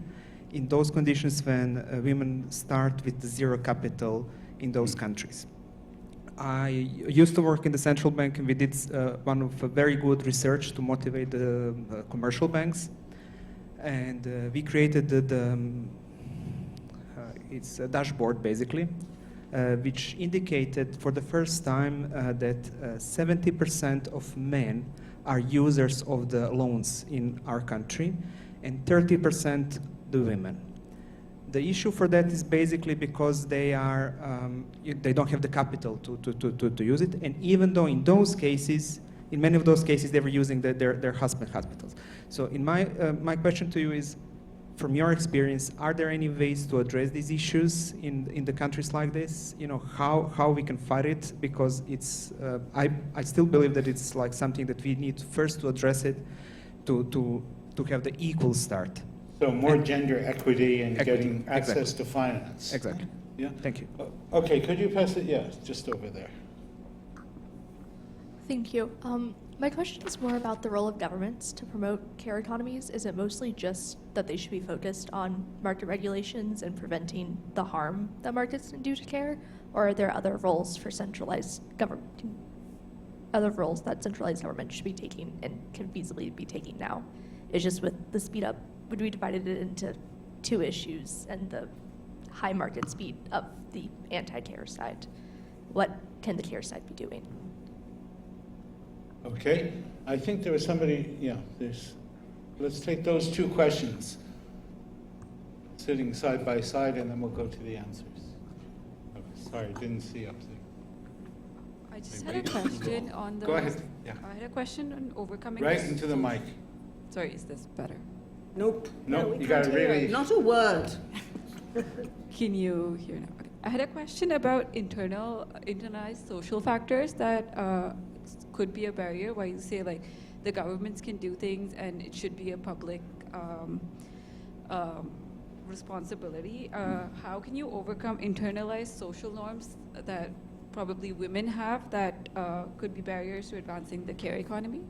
[SPEAKER 11] in those conditions when women start with zero capital in those countries. I used to work in the central bank, and we did one of very good research to motivate the commercial banks. And we created it's a dashboard, basically, which indicated for the first time that 70% of men are users of the loans in our country, and 30% the women. The issue for that is basically because they don't have the capital to use it, and even though in those cases, in many of those cases, they were using their husband capitals. So in my question to you is, from your experience, are there any ways to address these issues in the countries like this? You know, how we can fight it? Because it's, I still believe that it's like something that we need first to address it to have the equal start.
[SPEAKER 1] So more gender equity and getting access
[SPEAKER 11] exactly.
[SPEAKER 1] to finance.
[SPEAKER 11] Exactly.
[SPEAKER 1] Yeah.
[SPEAKER 11] Thank you.
[SPEAKER 1] Okay, could you pass it? Yeah, just over there.
[SPEAKER 12] Thank you. My question is more about the role of governments to promote care economies. Is it mostly just that they should be focused on market regulations and preventing the harm that markets can do to care, or are there other roles for centralized government, other roles that centralized government should be taking and can feasibly be taking now? It's just with the speed up, would we divided it into 2 issues and the high market speed of the anti-care side? What can the care side be doing?
[SPEAKER 1] Okay, I think there was somebody, let's take those 2 questions, sitting side by side, and then we'll go to the answers. Oh, sorry, didn't see up there.
[SPEAKER 4] I just had a question on the...
[SPEAKER 1] Go ahead, yeah.
[SPEAKER 4] I had a question on overcoming...
[SPEAKER 1] Right into the mic.
[SPEAKER 4] Sorry, is this better?
[SPEAKER 2] Nope.
[SPEAKER 1] No,
[SPEAKER 2] we
[SPEAKER 1] you
[SPEAKER 2] can't
[SPEAKER 1] gotta
[SPEAKER 2] hear
[SPEAKER 1] really...
[SPEAKER 2] you. Not a word.
[SPEAKER 4] Can you hear now? Okay. I had a question about internalized social factors that could be a barrier, why you say like the governments can do things and it should be a public responsibility. How can you overcome internalized social norms that probably women have that could be barriers to advancing the care economy?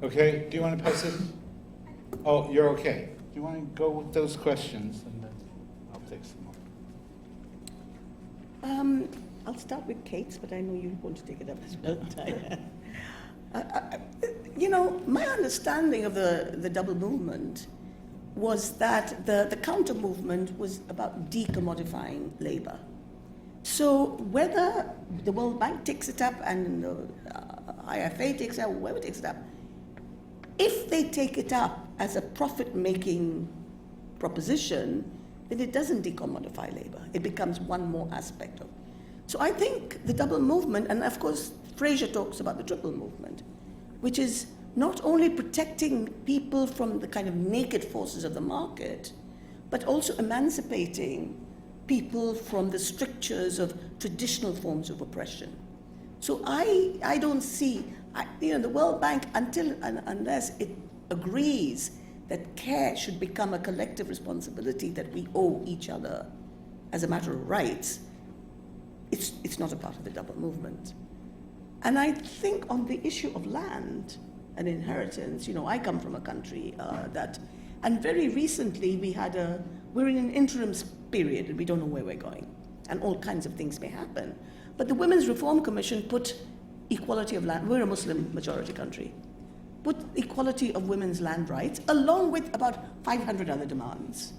[SPEAKER 1] Okay, do you want to pass it? Oh, you're okay. Do you want to go with those questions, and then I'll take some more.
[SPEAKER 2] I'll start with Kate's, but I know you want to take it up as well, Diane. My understanding of the double movement was that the counter movement was about decommodifying labor. So whether the World Bank takes it up and the IFA takes it up, whoever takes it up, if they take it up as a profit-making proposition, then it doesn't decommodify labor. It becomes one more aspect of it. So I think the double movement, and of course Fraser talks about the triple movement, which is not only protecting people from the kind of naked forces of the market, but also emancipating people from the strictures of traditional forms of oppression. So I don't see, the World Bank, unless it agrees that care should become a collective responsibility that we owe each other as a matter of rights, it's not a part of the double movement. And I think on the issue of land and inheritance, I come from a country and very recently we're in an interim period and we don't know where we're going. And all kinds of things may happen. But the Women's Reform Commission put equality of land, we're a Muslim majority country, put equality of women's land rights along with about 500 other demands.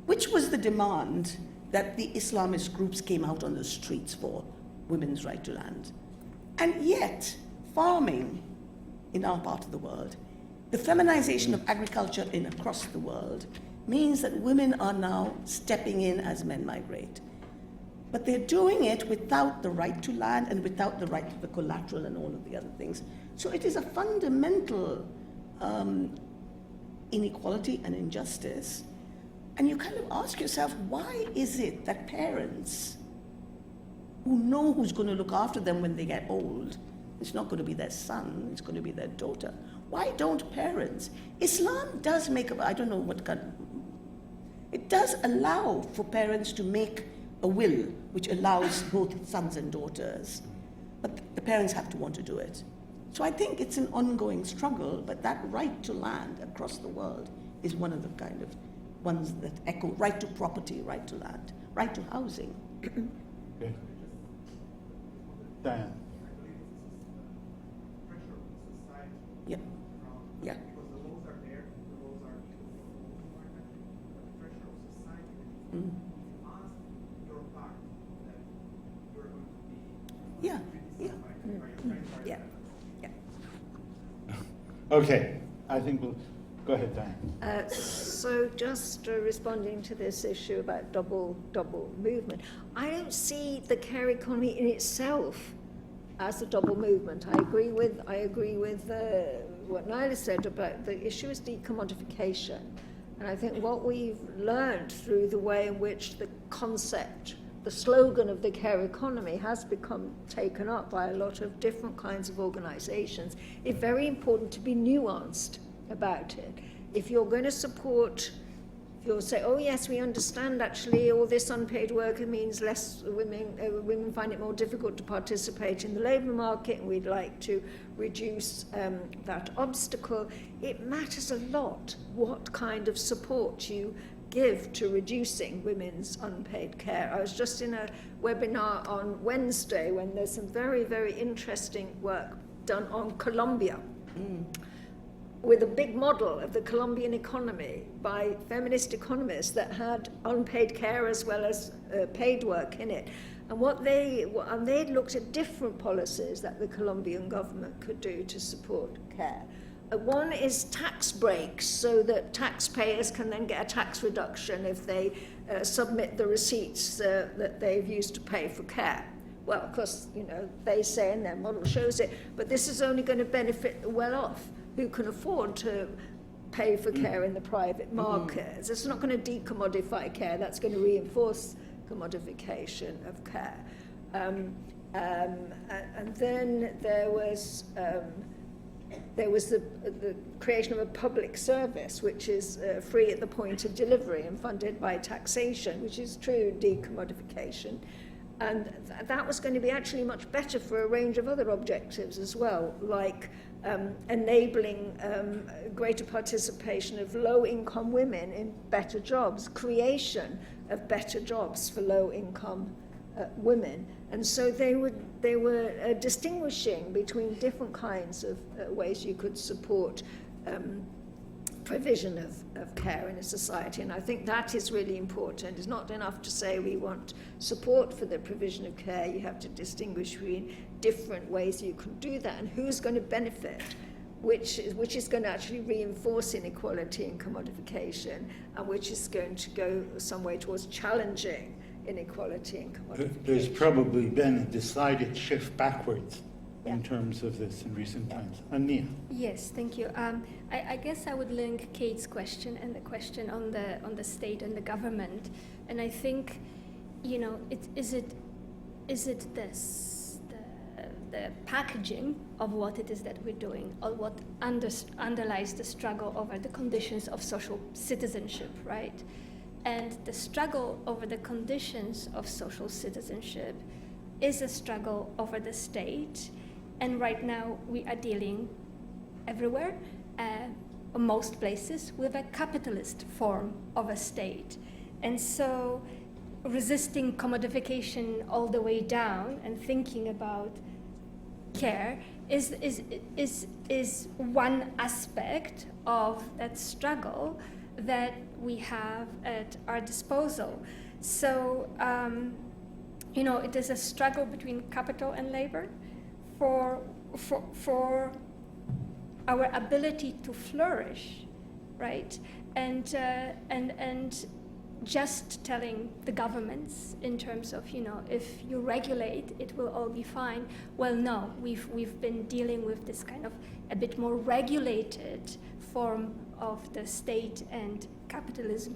[SPEAKER 2] Which was the demand that the Islamist groups came out on the streets for, women's right to land. And yet, farming in our part of the world, the feminization of agriculture across the world means that women are now stepping in as men migrate. But they're doing it without the right to land and without the right to the collateral and all of the other things. So it is a fundamental inequality and injustice. And you kind of ask yourself, why is it that parents who know who's going to look after them when they get old, it's not going to be their son, it's going to be their daughter. Why don't parents? Islam does I don't know what kind, it does allow for parents to make a will which allows both sons and daughters, but the parents have to want to do it. So I think it's an ongoing struggle, but that right to land across the world is one of the kind of ones that echo right to property, right to land, right to housing.
[SPEAKER 1] Okay. Diane.
[SPEAKER 2] Yeah. Yeah.
[SPEAKER 11] Because the laws are there, the laws are equal for all environment, but the pressure of society
[SPEAKER 2] Mm.
[SPEAKER 11] ask your part that you're going to be
[SPEAKER 2] Yeah. Yeah. Yeah. Yeah.
[SPEAKER 1] Okay, I think we'll go ahead, Diane.
[SPEAKER 3] So just responding to this issue about double movement, I don't see the care economy in itself as a double movement. I agree with what Naila said about the issue is decommodification. And I think what we've learned through the way in which the concept, the slogan of the care economy has become taken up by a lot of different kinds of organizations, it's very important to be nuanced about it. If you're going to support, you'll say, oh yes, we understand actually all this unpaid work means less women find it more difficult to participate in the labour market and we'd like to reduce that obstacle. It matters a lot what kind of support you give to reducing women's unpaid care. I was just in a webinar on Wednesday when there's some very, very interesting work done on Colombia. With a big model of the Colombian economy by feminist economists that had unpaid care as well as paid work in it. And they'd looked at different policies that the Colombian government could do to support care. One is tax breaks, so that taxpayers can then get a tax reduction if they submit the receipts that they've used to pay for care. Well, of course, they say, and their model shows it, but this is only going to benefit the well-off who can afford to pay for care in the private markets. It's not going to decommodify care, that's going to reinforce commodification of care. And then there was the creation of a public service, which is free at the point of delivery and funded by taxation, which is true decommodification. And that was going to be actually much better for a range of other objectives as well, like enabling greater participation of low-income women in better jobs, creation of better jobs for low-income women. And so they were distinguishing between different kinds of ways you could support provision of care in a society, and I think that is really important. It's not enough to say we want support for the provision of care. You have to distinguish between different ways you can do that and who's going to benefit, which is going to actually reinforce inequality and commodification, and which is going to go some way towards challenging inequality and commodification.
[SPEAKER 1] There's probably been a decided shift backwards in terms of this in recent times. Ania.
[SPEAKER 5] Yes, thank you. I guess I would link Kate's question and the question on the state and the government, and I think, is it the packaging of what it is that we're doing, or what underlies the struggle over the conditions of social citizenship, right? And the struggle over the conditions of social citizenship is a struggle over the state. And right now we are dealing everywhere, most places, with a capitalist form of a state. And so resisting commodification all the way down and thinking about care is one aspect of that struggle that we have at our disposal. So, it is a struggle between capital and labor for our ability to flourish, right? And just telling the governments in terms of, if you regulate, it will all be fine. Well, no, we've been dealing with this kind of a bit more regulated form of the state and capitalism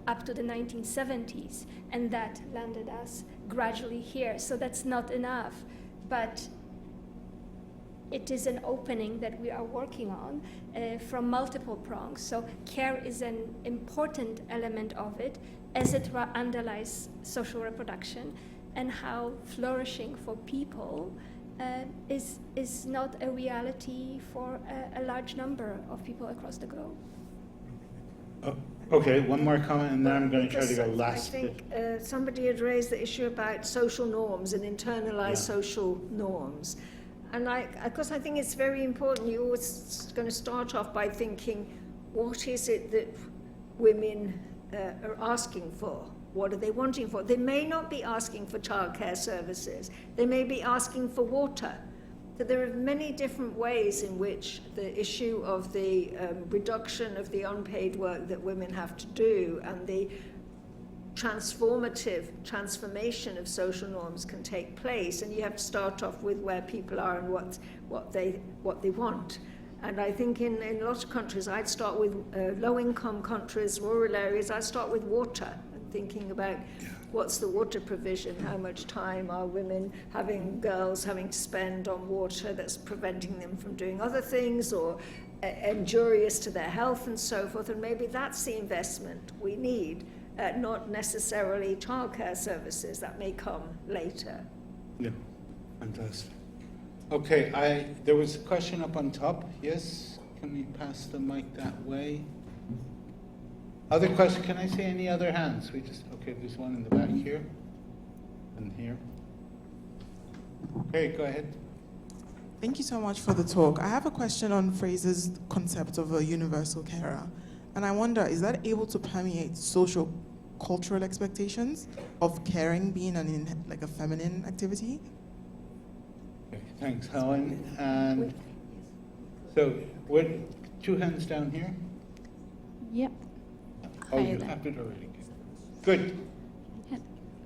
[SPEAKER 5] up to the 1970s, and that landed us gradually here. So that's not enough, but it is an opening that we are working on from multiple prongs. So care is an important element of it, as it underlies social reproduction, and how flourishing for people is not a reality for a large number of people across the globe.
[SPEAKER 1] Okay, one more comment, and then I'm going to try to go
[SPEAKER 3] Because
[SPEAKER 1] last.
[SPEAKER 3] I think somebody had raised the issue about social norms and internalized social norms. And of course, I think it's very important. You're always going to start off by thinking, what is it that women are asking for? What are they wanting for? They may not be asking for childcare services. They may be asking for water. So there are many different ways in which the issue of the reduction of the unpaid work that women have to do and the transformation of social norms can take place, and you have to start off with where people are and what they want. And I think in a lot of countries, I'd start with low-income countries, rural areas. I'd start with water and thinking about what's the water provision, how much time are women girls having to spend on water that's preventing them from doing other things or injurious to their health and so forth. And maybe that's the investment we need. Not necessarily childcare services, that may come later.
[SPEAKER 1] Yeah, fantastic. Okay, there was a question up on top. Yes, can we pass the mic that way? Other question? Can I see any other hands? Okay, there's one in the back here, and here. Okay, go ahead.
[SPEAKER 13] Thank you so much for the talk. I have a question on Fraser's concept of a universal carer. And I wonder, is that able to permeate social cultural expectations of caring being like a feminine activity?
[SPEAKER 1] Okay, thanks, Helen. And so, two hands down here?
[SPEAKER 14] Yep.
[SPEAKER 1] Oh,
[SPEAKER 14] Hi
[SPEAKER 1] you
[SPEAKER 14] there.
[SPEAKER 1] have it already. Good.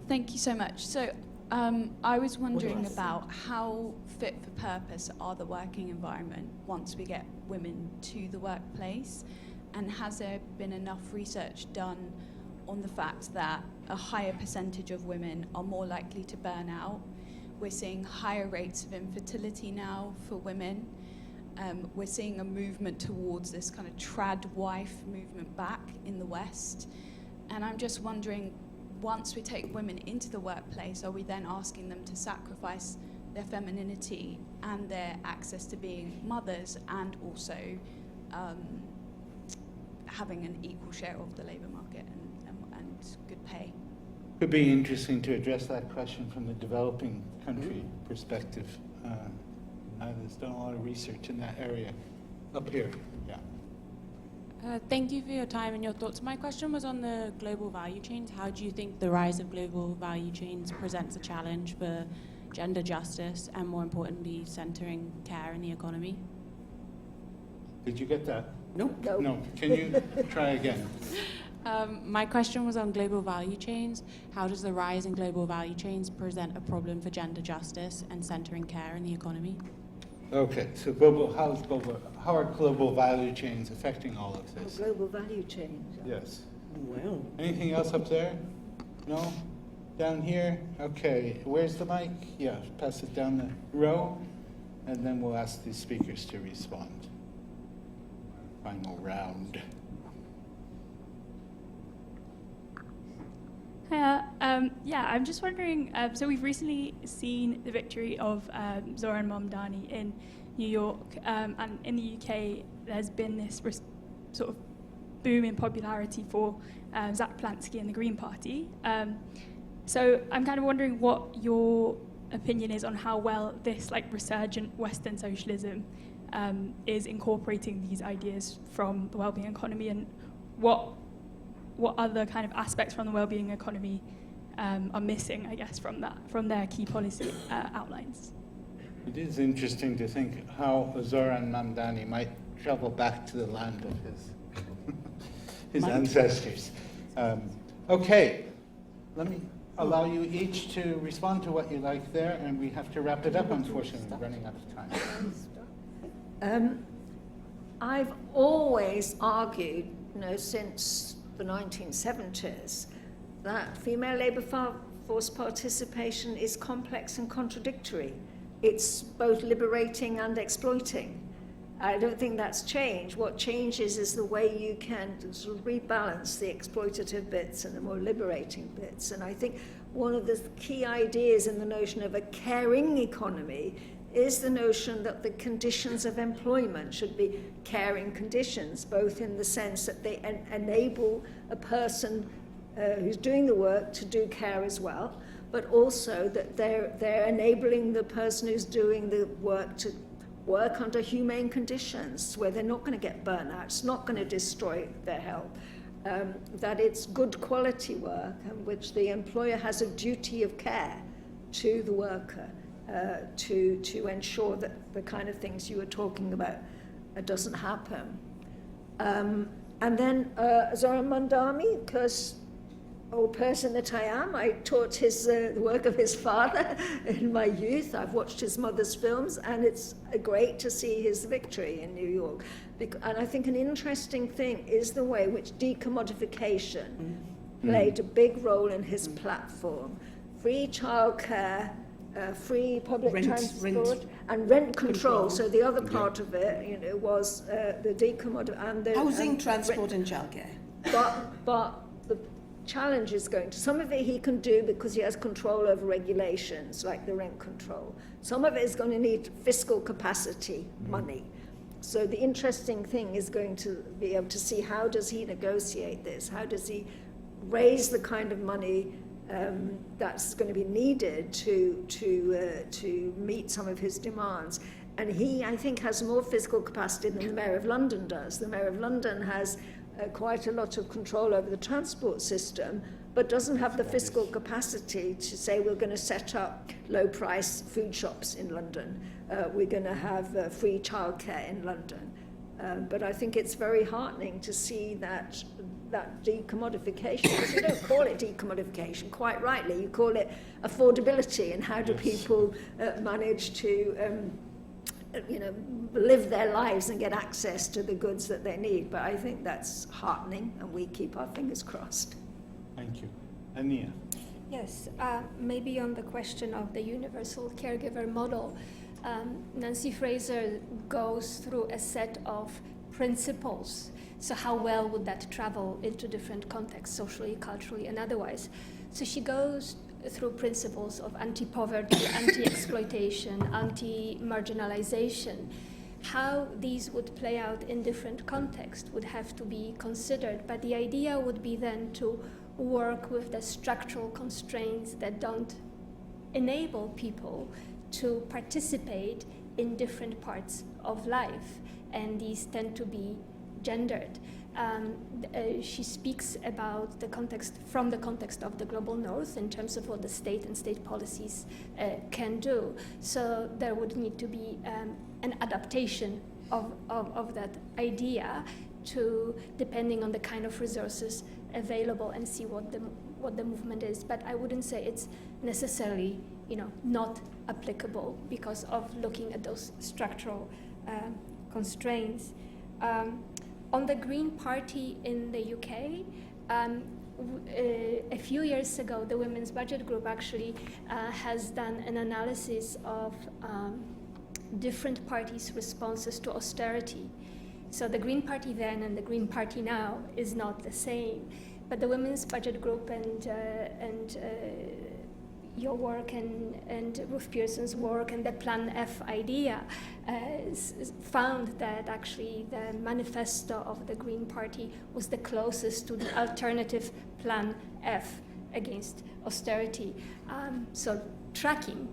[SPEAKER 14] Thank you so much. So I was wondering about how fit for purpose are the working environment once we get women to the workplace, and has there been enough research done on the fact that a higher percentage of women are more likely to burn out? We're seeing higher rates of infertility now for women. We're seeing a movement towards this kind of trad wife movement back in the West. And I'm just wondering, once we take women into the workplace, are we then asking them to sacrifice their femininity and their access to being mothers and also having an equal share of the labour market and good pay?
[SPEAKER 1] Could be interesting to address that question from the developing country perspective. There's done a lot of research in that area. Up here, yeah.
[SPEAKER 15] Thank you for your time and your thoughts. My question was on the global value chains. How do you think the rise of global value chains presents a challenge for gender justice and, more importantly, centering care in the economy?
[SPEAKER 1] Did you get that?
[SPEAKER 2] No.
[SPEAKER 1] No. Can you try again?
[SPEAKER 15] My question was on global value chains. How does the rise in global value chains present a problem for gender justice and centering care in the economy?
[SPEAKER 1] Okay, so how are global value chains affecting all of this?
[SPEAKER 3] Global value chain.
[SPEAKER 1] Yes.
[SPEAKER 2] Well.
[SPEAKER 1] Anything else up there? No? Down here? Okay, where's the mic? Yeah, pass it down the row, and then we'll ask the speakers to respond. Final round.
[SPEAKER 16] Hiya. I'm just wondering, so we've recently seen the victory of Zoran Mamdani in New York, and in the UK there's been this sort of boom in popularity for Zach Plansky and the Green Party. So I'm kind of wondering what your opinion is on how well this like resurgent Western socialism is incorporating these ideas from the wellbeing economy, and what other kind of aspects from the wellbeing economy are missing, I guess, from their key policy outlines.
[SPEAKER 1] It is interesting to think how Zoran Mamdani might travel back to the land of his ancestors. Okay, let me allow you each to respond to what you like there, and we have to wrap it up, unfortunately, we're running out of time.
[SPEAKER 3] I've always argued, since the 1970s, that female labour force participation is complex and contradictory. It's both liberating and exploiting. I don't think that's changed. What changes is the way you can sort of rebalance the exploitative bits and the more liberating bits. And I think one of the key ideas in the notion of a caring economy is the notion that the conditions of employment should be caring conditions, both in the sense that they enable a person who's doing the work to do care as well, but also that they're enabling the person who's doing the work to work under humane conditions where they're not going to get burnt out, it's not going to destroy their health, that it's good quality work in which the employer has a duty of care to the worker to ensure that the kind of things you were talking about doesn't happen. And then Zoran Mamdani, because old person that I am, I taught the work of his father in my youth. I've watched his mother's films, and it's great to see his victory in New York. And I think an interesting thing is the way in which decommodification played a big role in his platform. Free childcare, free public transport, and rent control. So the other part of it, was the decommodification and the
[SPEAKER 2] housing, transport, and childcare.
[SPEAKER 3] But the challenge is going to, some of it he can do because he has control over regulations like the rent control. Some of it is going to need fiscal capacity money. So the interesting thing is going to be able to see how does he negotiate this? How does he raise the kind of money that's going to be needed to meet some of his demands? And he, I think, has more fiscal capacity than the Mayor of London does. The Mayor of London has quite a lot of control over the transport system, but doesn't have the fiscal capacity to say we're going to set up low-price food shops in London. We're going to have free childcare in London. But I think it's very heartening to see that decommodification. You don't call it decommodification, quite rightly. You call it affordability, and how do people manage to live their lives and get access to the goods that they need. But I think that's heartening, and we keep our fingers crossed.
[SPEAKER 1] Thank you. Ania.
[SPEAKER 5] Yes, maybe on the question of the universal caregiver model, Nancy Fraser goes through a set of principles. So how well would that travel into different contexts, socially, culturally, and otherwise? So she goes through principles of anti-poverty, anti-exploitation, anti-marginalization. How these would play out in different contexts would have to be considered, but the idea would be then to work with the structural constraints that don't enable people to participate in different parts of life, and these tend to be gendered. She speaks about the context from the context of the global north in terms of what the state and state policies can do. So there would need to be an adaptation of that idea to, depending on the kind of resources available, and see what the movement is. But I wouldn't say it's necessarily not applicable because of looking at those structural constraints. On the Green Party in the UK, a few years ago, the Women's Budget Group actually has done an analysis of different parties' responses to austerity. So the Green Party then and the Green Party now is not the same. But the Women's Budget Group and your work and Ruth Pearson's work and the Plan F idea found that actually the manifesto of the Green Party was the closest to the alternative Plan F against austerity. So tracking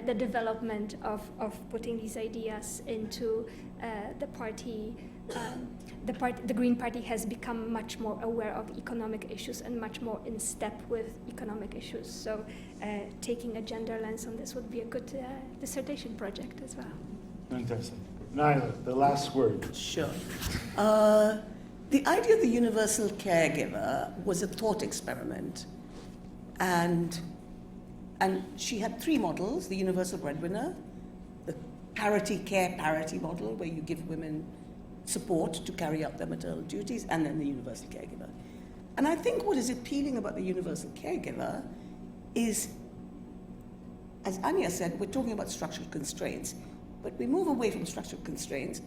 [SPEAKER 5] the development of putting these ideas into the party. The Green Party has become much more aware of economic issues and much more in step with economic issues. So taking a gender lens on this would be a good dissertation project as well.
[SPEAKER 1] Fantastic. Naila, the last word.
[SPEAKER 2] Sure. The idea of the universal caregiver was a thought experiment. And she had three models: the universal breadwinner, the care parity model, where you give women support to carry out their maternal duties, and then the universal caregiver. And I think what is appealing about the universal caregiver is, as Ania said, we're talking about structural constraints, but we move away from structural constraints.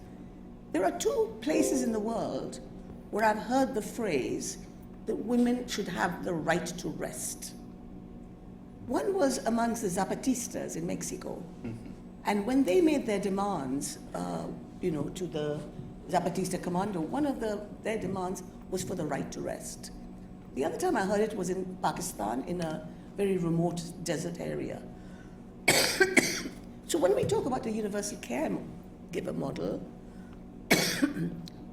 [SPEAKER 2] There are two places in the world where I've heard the phrase that women should have the right to rest. One was amongst the Zapatistas in Mexico. Mm-hmm. And when they made their demands, to the Zapatista commando, one of their demands was for the right to rest. The other time I heard it was in Pakistan, in a very remote desert area. So when we talk about the universal caregiver model,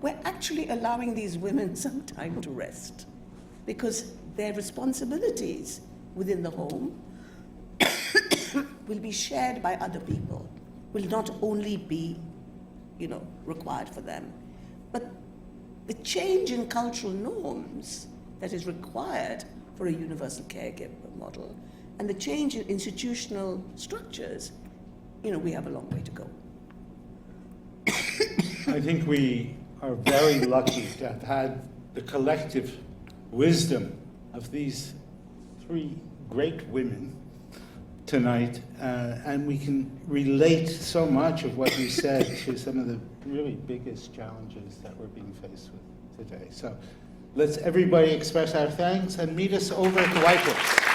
[SPEAKER 2] we're actually allowing these women some time to rest, because their responsibilities within the home will be shared by other people, will not only be required for them. But the change in cultural norms that is required for a universal caregiver model and the change in institutional structures, we have a long way to go.
[SPEAKER 1] I think we are very lucky to have had the collective wisdom of these three great women tonight, and we can relate so much of what you said to some of the really biggest challenges that we're being faced with today. So let's everybody express our thanks and meet us over at the whiteboards.